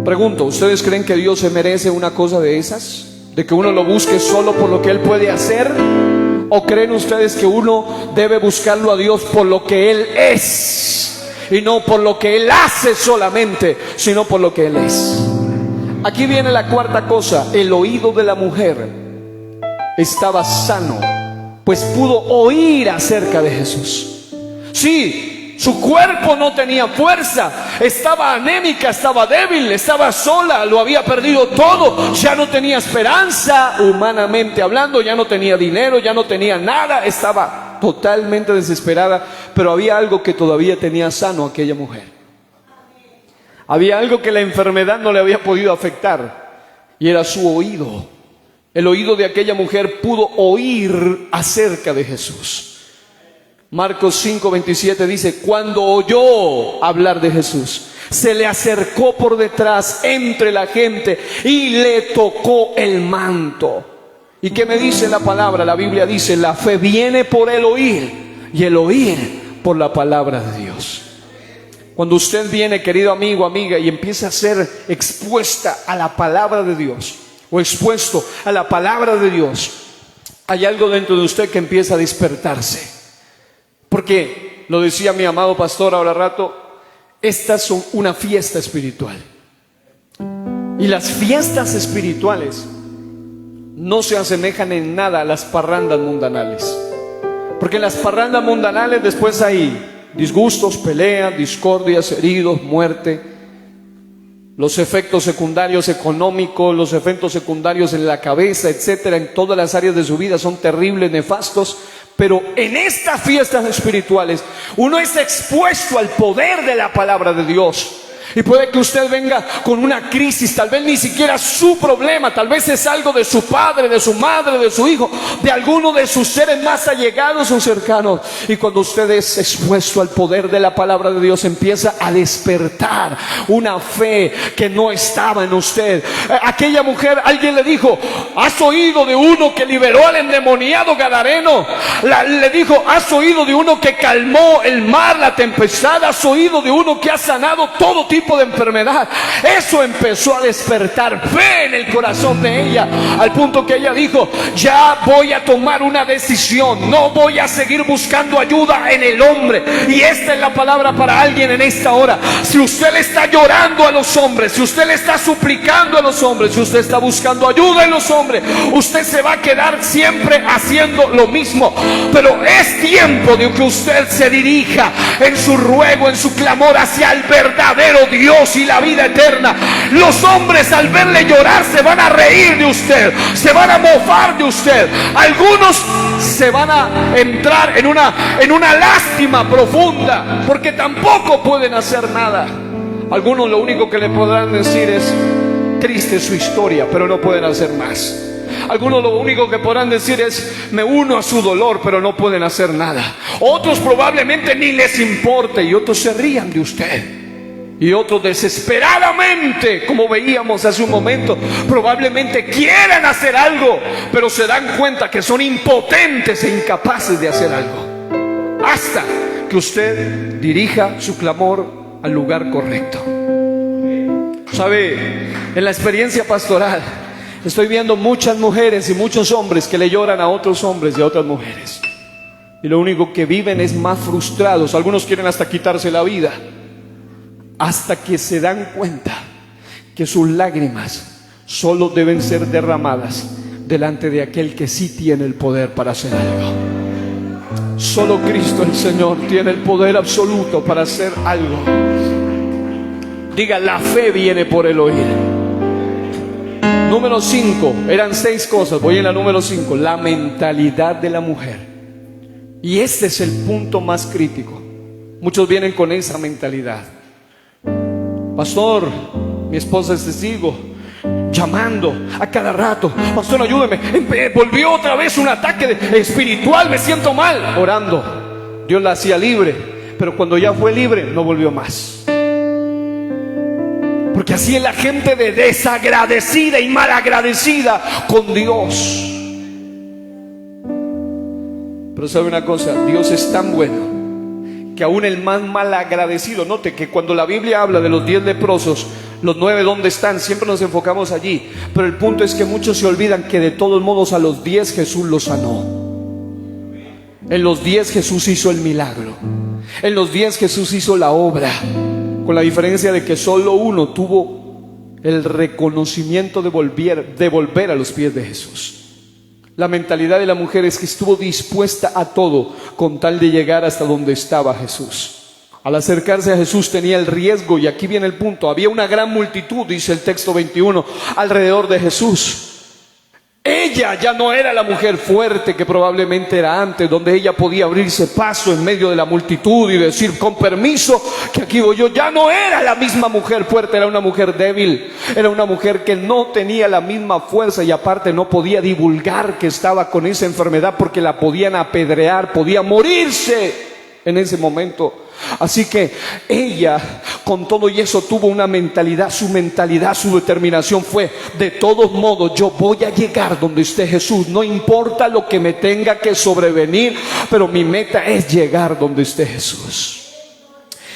Pregunto, ¿ustedes creen que Dios se merece una cosa de esas? ¿De que uno lo busque solo por lo que Él puede hacer? ¿O creen ustedes que uno debe buscarlo a Dios por lo que Él es? Y no por lo que Él hace solamente, sino por lo que Él es. Aquí viene la cuarta cosa. El oído de la mujer estaba sano, pues pudo oír acerca de Jesús. Sí, su cuerpo no tenía fuerza, estaba anémica, estaba débil, estaba sola, lo había perdido todo, ya no tenía esperanza, humanamente hablando, ya no tenía dinero, ya no tenía nada, estaba totalmente desesperada, pero había algo que todavía tenía sano aquella mujer. Había algo que la enfermedad no le había podido afectar, y era su oído. El oído de aquella mujer pudo oír acerca de Jesús. Marcos 5:27 dice, cuando oyó hablar de Jesús, se le acercó por detrás entre la gente y le tocó el manto. ¿Y qué me dice la palabra? La Biblia dice, la fe viene por el oír y el oír por la palabra de Dios. Cuando usted viene, querido amigo, amiga, y empieza a ser expuesta a la palabra de Dios, o expuesto a la palabra de Dios, hay algo dentro de usted que empieza a despertarse. Porque, lo decía mi amado pastor ahora rato, estas son una fiesta espiritual. Y las fiestas espirituales no se asemejan en nada a las parrandas mundanales. Porque en las parrandas mundanales después hay disgustos, peleas, discordias, heridos, muerte. Los efectos secundarios económicos, los efectos secundarios en la cabeza, etcétera, en todas las áreas de su vida son terribles, nefastos. Pero en estas fiestas espirituales uno es expuesto al poder de la palabra de Dios. Y puede que usted venga con una crisis, tal vez ni siquiera su problema, tal vez es algo de su padre, de su madre, de su hijo, de alguno de sus seres más allegados o cercanos. Y cuando usted es expuesto al poder de la palabra de Dios, empieza a despertar una fe que no estaba en usted. Aquella mujer, alguien le dijo, ¿has oído de uno que liberó al endemoniado gadareno? Le dijo, ¿has oído de uno que calmó el mar, la tempestad? ¿Has oído de uno que ha sanado todo tipo de enfermedad? Eso empezó a despertar fe en el corazón de ella, al punto que ella dijo, ya voy a tomar una decisión, no voy a seguir buscando ayuda en el hombre. Y esta es la palabra para alguien en esta hora. Si usted le está llorando a los hombres, si usted le está suplicando a los hombres, si usted está buscando ayuda en los hombres, usted se va a quedar siempre haciendo lo mismo. Pero es tiempo de que usted se dirija en su ruego, en su clamor hacia el verdadero Dios y la vida eterna. Los hombres, al verle llorar, se van a reír de usted, se van a mofar de usted. Algunos se van a entrar en una lástima profunda, porque tampoco pueden hacer nada. Algunos lo único que le podrán decir es, triste su historia, pero no pueden hacer más. Algunos lo único que podrán decir es, me uno a su dolor, pero no pueden hacer nada. Otros probablemente ni les importe, y otros se rían de usted. Y otros desesperadamente, como veíamos hace un momento, probablemente quieran hacer algo, pero se dan cuenta que son impotentes e incapaces de hacer algo. Hasta que usted dirija su clamor al lugar correcto. ¿Sabe? En la experiencia pastoral estoy viendo muchas mujeres y muchos hombres que le lloran a otros hombres y a otras mujeres. Y lo único que viven es más frustrados. Algunos quieren hasta quitarse la vida. Hasta que se dan cuenta que sus lágrimas solo deben ser derramadas delante de aquel que sí tiene el poder para hacer algo. Solo Cristo el Señor tiene el poder absoluto para hacer algo. Diga, la fe viene por el oír. Número 5, eran 6 cosas, voy en la número 5, la mentalidad de la mujer. Y este es el punto más crítico. Muchos vienen con esa mentalidad. Pastor, mi esposa es testigo, llamando a cada rato, pastor, ayúdeme, volvió otra vez un ataque espiritual, me siento mal. Orando, Dios la hacía libre, pero cuando ya fue libre, no volvió más. Porque así es la gente de desagradecida y malagradecida con Dios. Pero sabe una cosa, Dios es tan bueno que aún el más malagradecido. Note que cuando la Biblia habla de los 10 leprosos, los 9 ¿dónde están? Siempre nos enfocamos allí, pero el punto es que muchos se olvidan que de todos modos a los 10 Jesús los sanó. En los 10 Jesús hizo el milagro. En los 10 Jesús hizo la obra, con la diferencia de que solo uno tuvo el reconocimiento de volver a los pies de Jesús. La mentalidad de la mujer es que estuvo dispuesta a todo con tal de llegar hasta donde estaba Jesús. Al acercarse a Jesús tenía el riesgo, y aquí viene el punto, había una gran multitud, dice el texto 21, alrededor de Jesús. Ella ya no era la mujer fuerte que probablemente era antes, donde ella podía abrirse paso en medio de la multitud y decir, con permiso, que aquí voy yo. Ya no era la misma mujer fuerte, era una mujer débil, era una mujer que no tenía la misma fuerza, y aparte no podía divulgar que estaba con esa enfermedad porque la podían apedrear, podía morirse en ese momento. Así que ella, con todo y eso, tuvo una mentalidad, su determinación fue, de todos modos yo voy a llegar donde esté Jesús, no importa lo que me tenga que sobrevenir, pero mi meta es llegar donde esté Jesús.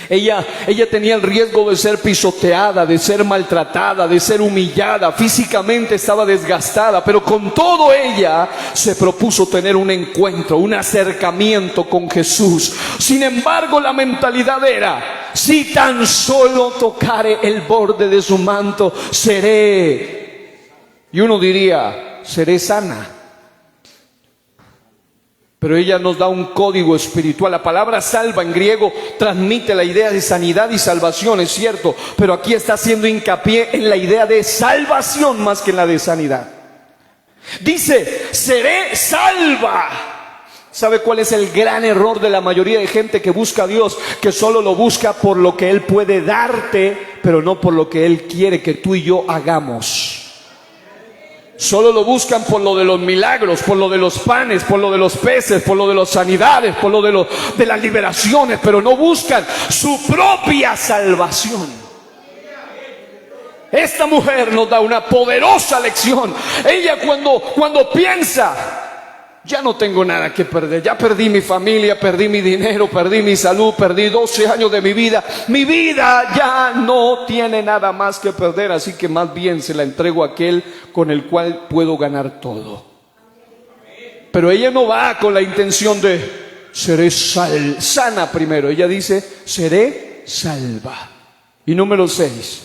Ella tenía el riesgo de ser pisoteada, de ser maltratada, de ser humillada, físicamente estaba desgastada, pero con todo ella se propuso tener un encuentro, un acercamiento con Jesús. Sin embargo, la mentalidad era, si tan solo tocare el borde de su manto, seré, y uno diría, seré sana. Pero ella nos da un código espiritual. La palabra salva en griego transmite la idea de sanidad y salvación, es cierto, pero aquí está haciendo hincapié en la idea de salvación más que en la de sanidad. Dice, seré salva. ¿Sabe cuál es el gran error de la mayoría de gente que busca a Dios? Que solo lo busca por lo que Él puede darte, pero no por lo que Él quiere que tú y yo hagamos. Solo lo buscan por lo de los milagros, por lo de los panes, por lo de los peces, por lo de las sanidades, por lo de las liberaciones, pero no buscan su propia salvación. Esta mujer nos da una poderosa lección. Ella cuando piensa, ya no tengo nada que perder, ya perdí mi familia, perdí mi dinero, perdí mi salud, perdí 12 años de mi vida ya no tiene nada más que perder, así que más bien se la entrego a aquel con el cual puedo ganar todo. Pero ella no va con la intención de seré sana primero, ella dice seré salva. Y número 6,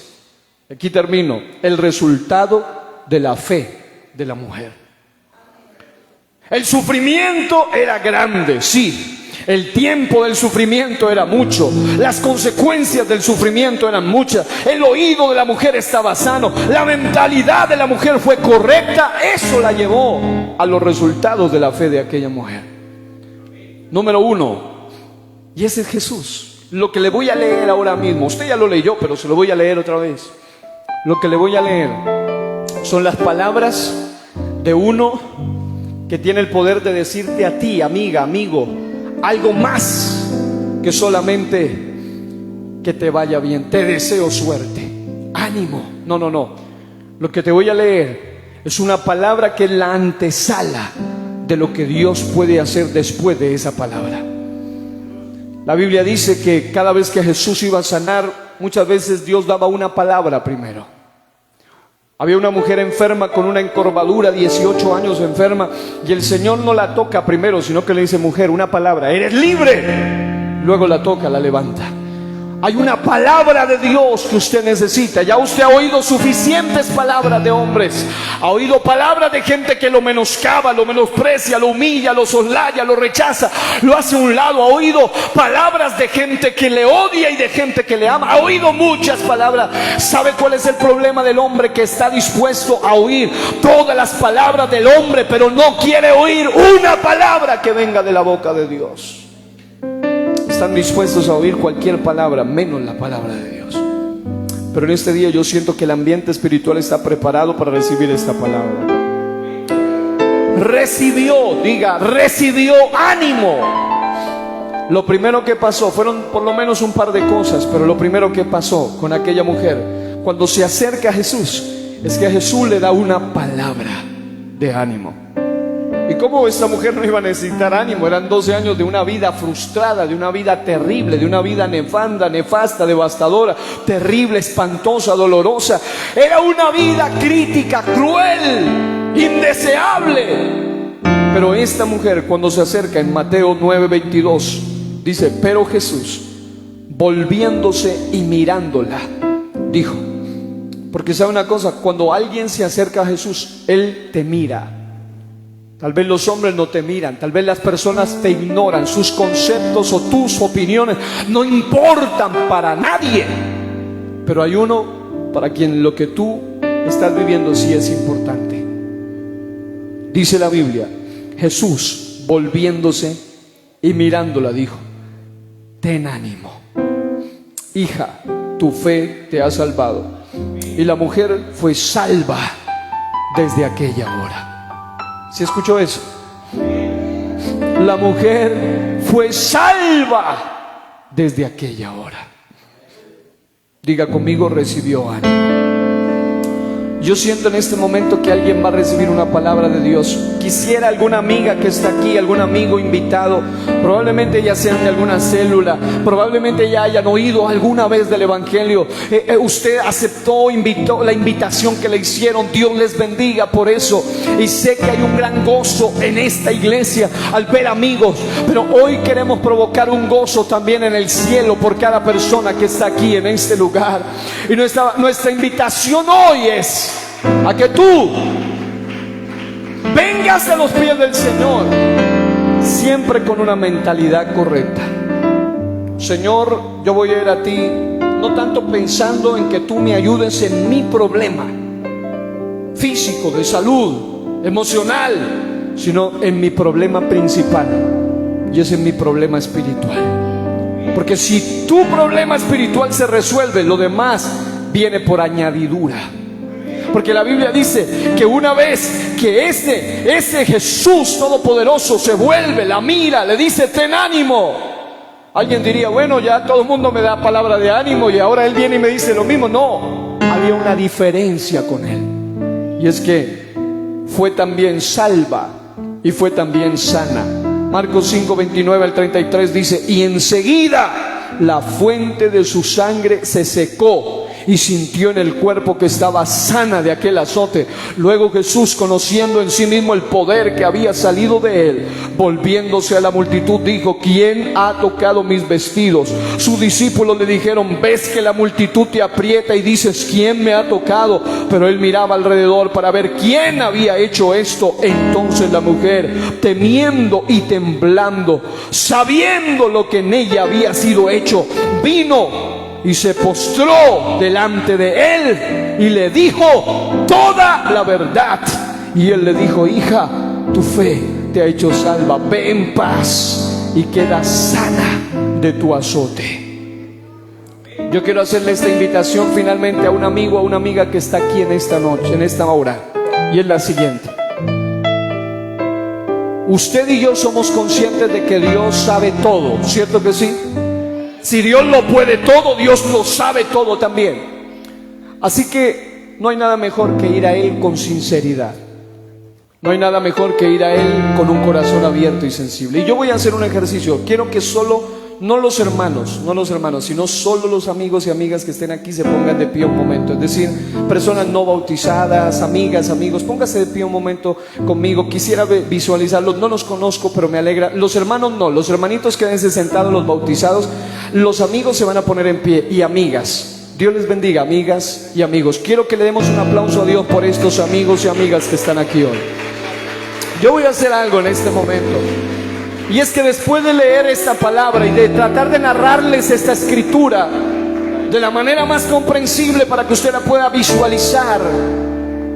aquí termino, el resultado de la fe de la mujer. El sufrimiento era grande, sí. El tiempo del sufrimiento era mucho. Las consecuencias del sufrimiento eran muchas. El oído de la mujer estaba sano. La mentalidad de la mujer fue correcta. Eso la llevó a los resultados de la fe de aquella mujer. Número 1. Y ese es Jesús. Lo que le voy a leer ahora mismo, usted ya lo leyó, pero se lo voy a leer otra vez. Lo que le voy a leer son las palabras de uno que tiene el poder de decirte a ti, amiga, amigo, algo más que solamente que te vaya bien. Te deseo suerte, ánimo. No. Lo que te voy a leer es una palabra que es la antesala de lo que Dios puede hacer después de esa palabra. La Biblia dice que cada vez que Jesús iba a sanar, muchas veces Dios daba una palabra primero. Había una mujer enferma con una encorvadura, 18 años enferma, y el Señor no la toca primero, sino que le dice, mujer, una palabra, eres libre. Luego la toca, la levanta. Hay una palabra de Dios que usted necesita. Ya usted ha oído suficientes palabras de hombres. Ha oído palabras de gente que lo menoscaba, lo menosprecia, lo humilla, lo soslaya, lo rechaza, lo hace a un lado. Ha oído palabras de gente que le odia y de gente que le ama. Ha oído muchas palabras. ¿Sabe cuál es el problema del hombre? Que está dispuesto a oír todas las palabras del hombre, pero no quiere oír una palabra que venga de la boca de Dios. Están dispuestos a oír cualquier palabra, menos la palabra de Dios. Pero en este día yo siento que el ambiente espiritual está preparado para recibir esta palabra. Recibió, diga, recibió ánimo. Lo primero que pasó, fueron por lo menos un par de cosas, pero lo primero que pasó con aquella mujer, cuando se acerca a Jesús, es que a Jesús le da una palabra de ánimo. ¿Y cómo esta mujer no iba a necesitar ánimo? Eran 12 años de una vida frustrada, de una vida terrible, de una vida nefanda, nefasta, devastadora, terrible, espantosa, dolorosa. Era una vida crítica, cruel, indeseable. Pero esta mujer, cuando se acerca en Mateo 9:22, dice: pero Jesús, volviéndose y mirándola, dijo, porque sabe una cosa, cuando alguien se acerca a Jesús, Él te mira. Tal vez los hombres no te miran, tal vez las personas te ignoran, sus conceptos o tus opiniones no importan para nadie. Pero hay uno para quien lo que tú estás viviendo sí es importante. Dice la Biblia: Jesús, volviéndose y mirándola, dijo: ten ánimo, hija, tu fe te ha salvado. Y la mujer fue salva desde aquella hora. ¿Sí escuchó eso? La mujer fue salva desde aquella hora. Diga conmigo: recibió ánimo. Yo siento en este momento que alguien va a recibir una palabra de Dios. Quisiera alguna amiga que está aquí, algún amigo invitado, probablemente ya sean de alguna célula, probablemente ya hayan oído alguna vez del Evangelio. Usted aceptó, invitó la invitación que le hicieron. Dios les bendiga por eso. Y sé que hay un gran gozo en esta iglesia al ver amigos, pero hoy queremos provocar un gozo también en el cielo por cada persona que está aquí en este lugar. Y nuestra invitación hoy es a que tú vengas a los pies del Señor, siempre con una mentalidad correcta. Señor, yo voy a ir a ti, no tanto pensando en que tú me ayudes en mi problema físico, de salud, emocional, sino en mi problema principal, y ese es mi problema espiritual. Porque si tu problema espiritual se resuelve, lo demás viene por añadidura. Porque la Biblia dice que una vez que ese Jesús todopoderoso se vuelve, la mira, le dice: ten ánimo. Alguien diría: bueno, ya todo el mundo me da palabra de ánimo y ahora Él viene y me dice lo mismo. No, había una diferencia con Él, y es que fue también salva y fue también sana. Marcos 5:29-33 dice: y enseguida la fuente de su sangre se secó, y sintió en el cuerpo que estaba sana de aquel azote. Luego Jesús, conociendo en sí mismo el poder que había salido de él, volviéndose a la multitud, dijo: ¿quién ha tocado mis vestidos? Sus discípulos le dijeron: ves que la multitud te aprieta y dices: ¿quién me ha tocado? Pero él miraba alrededor para ver quién había hecho esto. Entonces la mujer, temiendo y temblando, sabiendo lo que en ella había sido hecho, vino y se postró delante de él y le dijo toda la verdad. Y él le dijo: hija, tu fe te ha hecho salva, ve en paz y queda sana de tu azote. Yo quiero hacerle esta invitación finalmente a un amigo, a una amiga que está aquí en esta noche, en esta hora, y es la siguiente: usted y yo somos conscientes de que Dios sabe todo, ¿cierto que sí? Si Dios lo puede todo, Dios lo sabe todo también. Así que no hay nada mejor que ir a Él con sinceridad. No hay nada mejor que ir a Él con un corazón abierto y sensible. Y yo voy a hacer un ejercicio. Quiero que no los hermanos, sino solo los amigos y amigas que estén aquí se pongan de pie un momento. Es decir, personas no bautizadas, amigas, amigos, póngase de pie un momento conmigo. Quisiera visualizarlos, no los conozco, pero me alegra. Los hermanos no, los hermanitos quédense sentados, los bautizados. Los amigos se van a poner en pie, y amigas. Dios les bendiga, amigas y amigos. Quiero que le demos un aplauso a Dios por estos amigos y amigas que están aquí hoy. Yo voy a hacer algo en este momento, y es que después de leer esta palabra y de tratar de narrarles esta escritura de la manera más comprensible para que usted la pueda visualizar,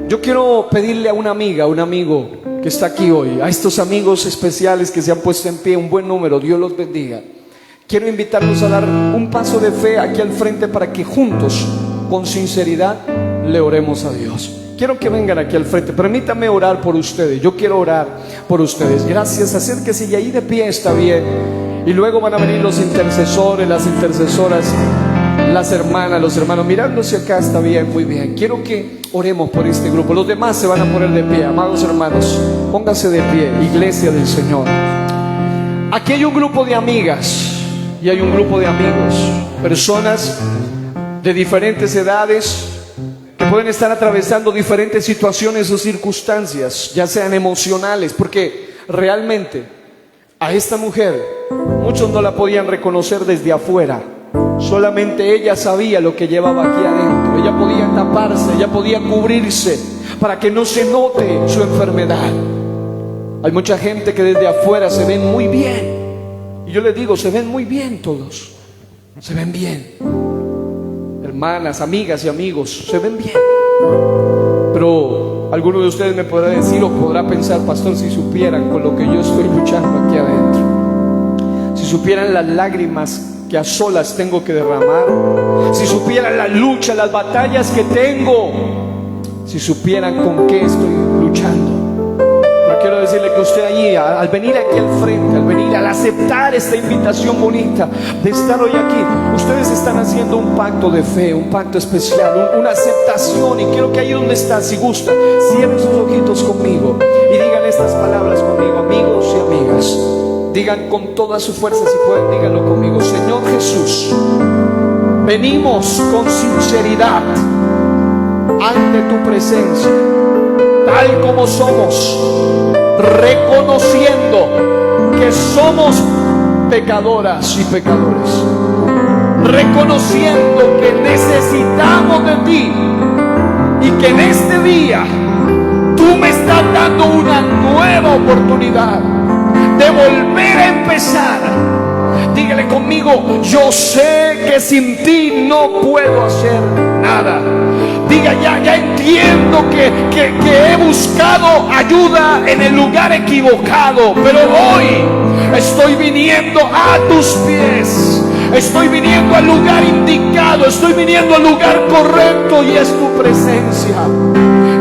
yo quiero pedirle a una amiga, a un amigo que está aquí hoy, a estos amigos especiales que se han puesto en pie, un buen número, Dios los bendiga. Quiero invitarlos a dar un paso de fe aquí al frente para que juntos, con sinceridad, le oremos a Dios. Quiero que vengan aquí al frente. Permítame orar por ustedes. Yo quiero orar por ustedes. Gracias. Acérquese, y ahí de pie está bien. Y luego van a venir los intercesores, las intercesoras. Las hermanas, los hermanos, mirándose acá está bien, muy bien. Quiero que oremos por este grupo. Los demás se van a poner de pie. Amados hermanos, pónganse de pie, iglesia del Señor. Aquí hay un grupo de amigas y hay un grupo de amigos, personas de diferentes edades que pueden estar atravesando diferentes situaciones o circunstancias, ya sean emocionales, porque realmente a esta mujer muchos no la podían reconocer desde afuera. Solamente ella sabía lo que llevaba aquí adentro. Ella podía taparse, ella podía cubrirse para que no se note su enfermedad. Hay mucha gente que desde afuera se ven muy bien. Y yo les digo, se ven muy bien todos. Se ven bien. Hermanas, amigas y amigos, se ven bien. Pero alguno de ustedes me podrá decir o podrá pensar, pastor, si supieran con lo que yo estoy luchando aquí adentro. Si supieran las lágrimas que a solas tengo que derramar, si supieran la lucha, las batallas que tengo, si supieran con qué estoy luchando. Pero quiero decirle que usted allí, al venir aquí al frente, al venir, al aceptar esta invitación bonita de estar hoy aquí, ustedes están haciendo un pacto de fe, un pacto especial, una aceptación. Y quiero que ahí donde está, si gusta, cierren sus ojitos conmigo y digan estas palabras conmigo, amigos y amigas. Digan con toda su fuerza, si pueden, díganlo conmigo. Señor Jesús, venimos con sinceridad ante tu presencia, tal como somos, reconociendo que somos pecadoras y pecadores, reconociendo que necesitamos de ti y que en este día tú me estás dando una nueva oportunidad de volver a empezar. Dígale conmigo, yo sé que sin ti no puedo hacer nada. Diga, ya entiendo que he buscado ayuda en el lugar equivocado, pero hoy estoy viniendo a tus pies. Estoy viniendo al lugar indicado, estoy viniendo al lugar correcto, y es tu presencia.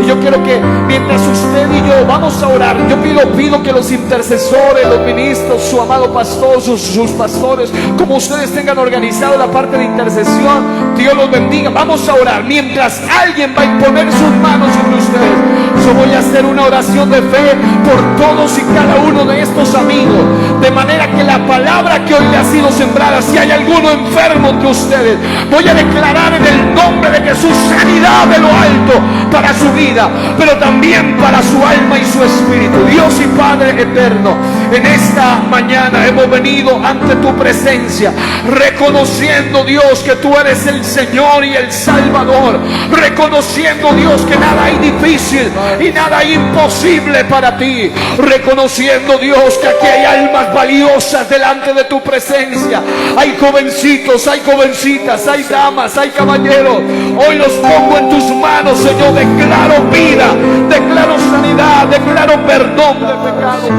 Y yo quiero que mientras usted y yo vamos a orar, yo pido que los intercesores, los ministros, su amado pastor, sus pastores, como ustedes tengan organizado la parte de intercesión, Dios los bendiga. Vamos a orar mientras alguien va a imponer sus manos sobre ustedes. Yo voy a hacer una oración de fe por todos y cada uno de estos amigos, de manera que la palabra que hoy le ha sido sembrada, si hay alguno enfermo entre ustedes, voy a declarar en el nombre de Jesús sanidad de lo alto para su vida, pero también para su alma y su espíritu. Dios y Padre eterno, en esta mañana hemos venido ante tu presencia, reconociendo, Dios, que tú eres el Señor y el Salvador, reconociendo, Dios, que nada hay difícil y nada hay imposible para ti, reconociendo, Dios, que aquí hay almas valiosas delante de tu presencia. Hay jovencitos, hay jovencitas, hay damas, hay caballeros. Hoy los pongo en tus manos, Señor. Declaro vida, declaro sanidad, declaro perdón de pecados.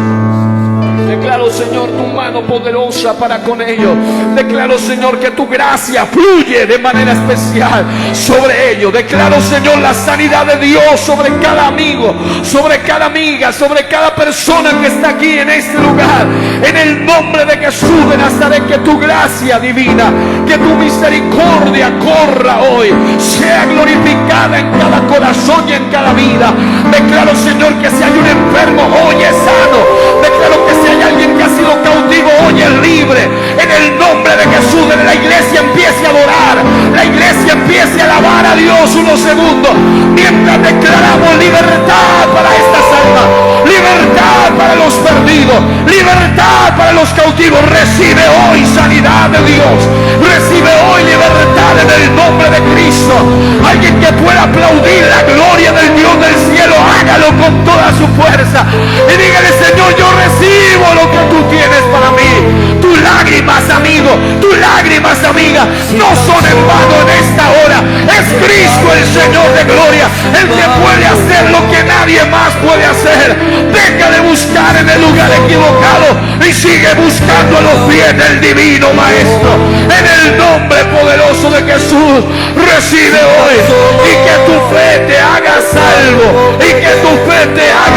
Declaro, Señor, tu mano poderosa para con ellos. Declaro, Señor, que tu gracia fluye de manera especial sobre ellos. Declaro, Señor, la sanidad de Dios sobre cada amigo, sobre cada amiga, sobre cada persona que está aquí en este lugar. En el nombre de Jesús de Nazaret, que tu gracia divina, que tu misericordia corra hoy, sea glorificada en cada corazón y en cada vida. Declaro, Señor, que si hay un enfermo, hoy es sano. Declaro que si hay alguien que ha sido cautivo, hoy es libre. En el nombre de Jesús, de la iglesia empiece a adorar, la iglesia empiece a alabar a Dios unos segundos, mientras declaramos libertad para estas almas, libertad para los perdidos, libertad para los cautivos. Recibe hoy sanidad de Dios, recibe hoy libertad en el nombre de Cristo. Alguien que pueda aplaudir la gloria del Dios del cielo, hágalo con toda su fuerza y dígale: Señor, yo recibo lo que tú tienes para mí. Tus lágrimas, amigo, tus lágrimas, amiga, no son en vano en esta hora. Es Cristo el Señor de gloria, el que puede hacer lo que nadie más puede hacer. Deja de buscar en el lugar equivocado y sigue buscando a los pies del divino Maestro. En el nombre poderoso de Jesús, recibe hoy, y que tu fe te haga salvo, y que tu fe te haga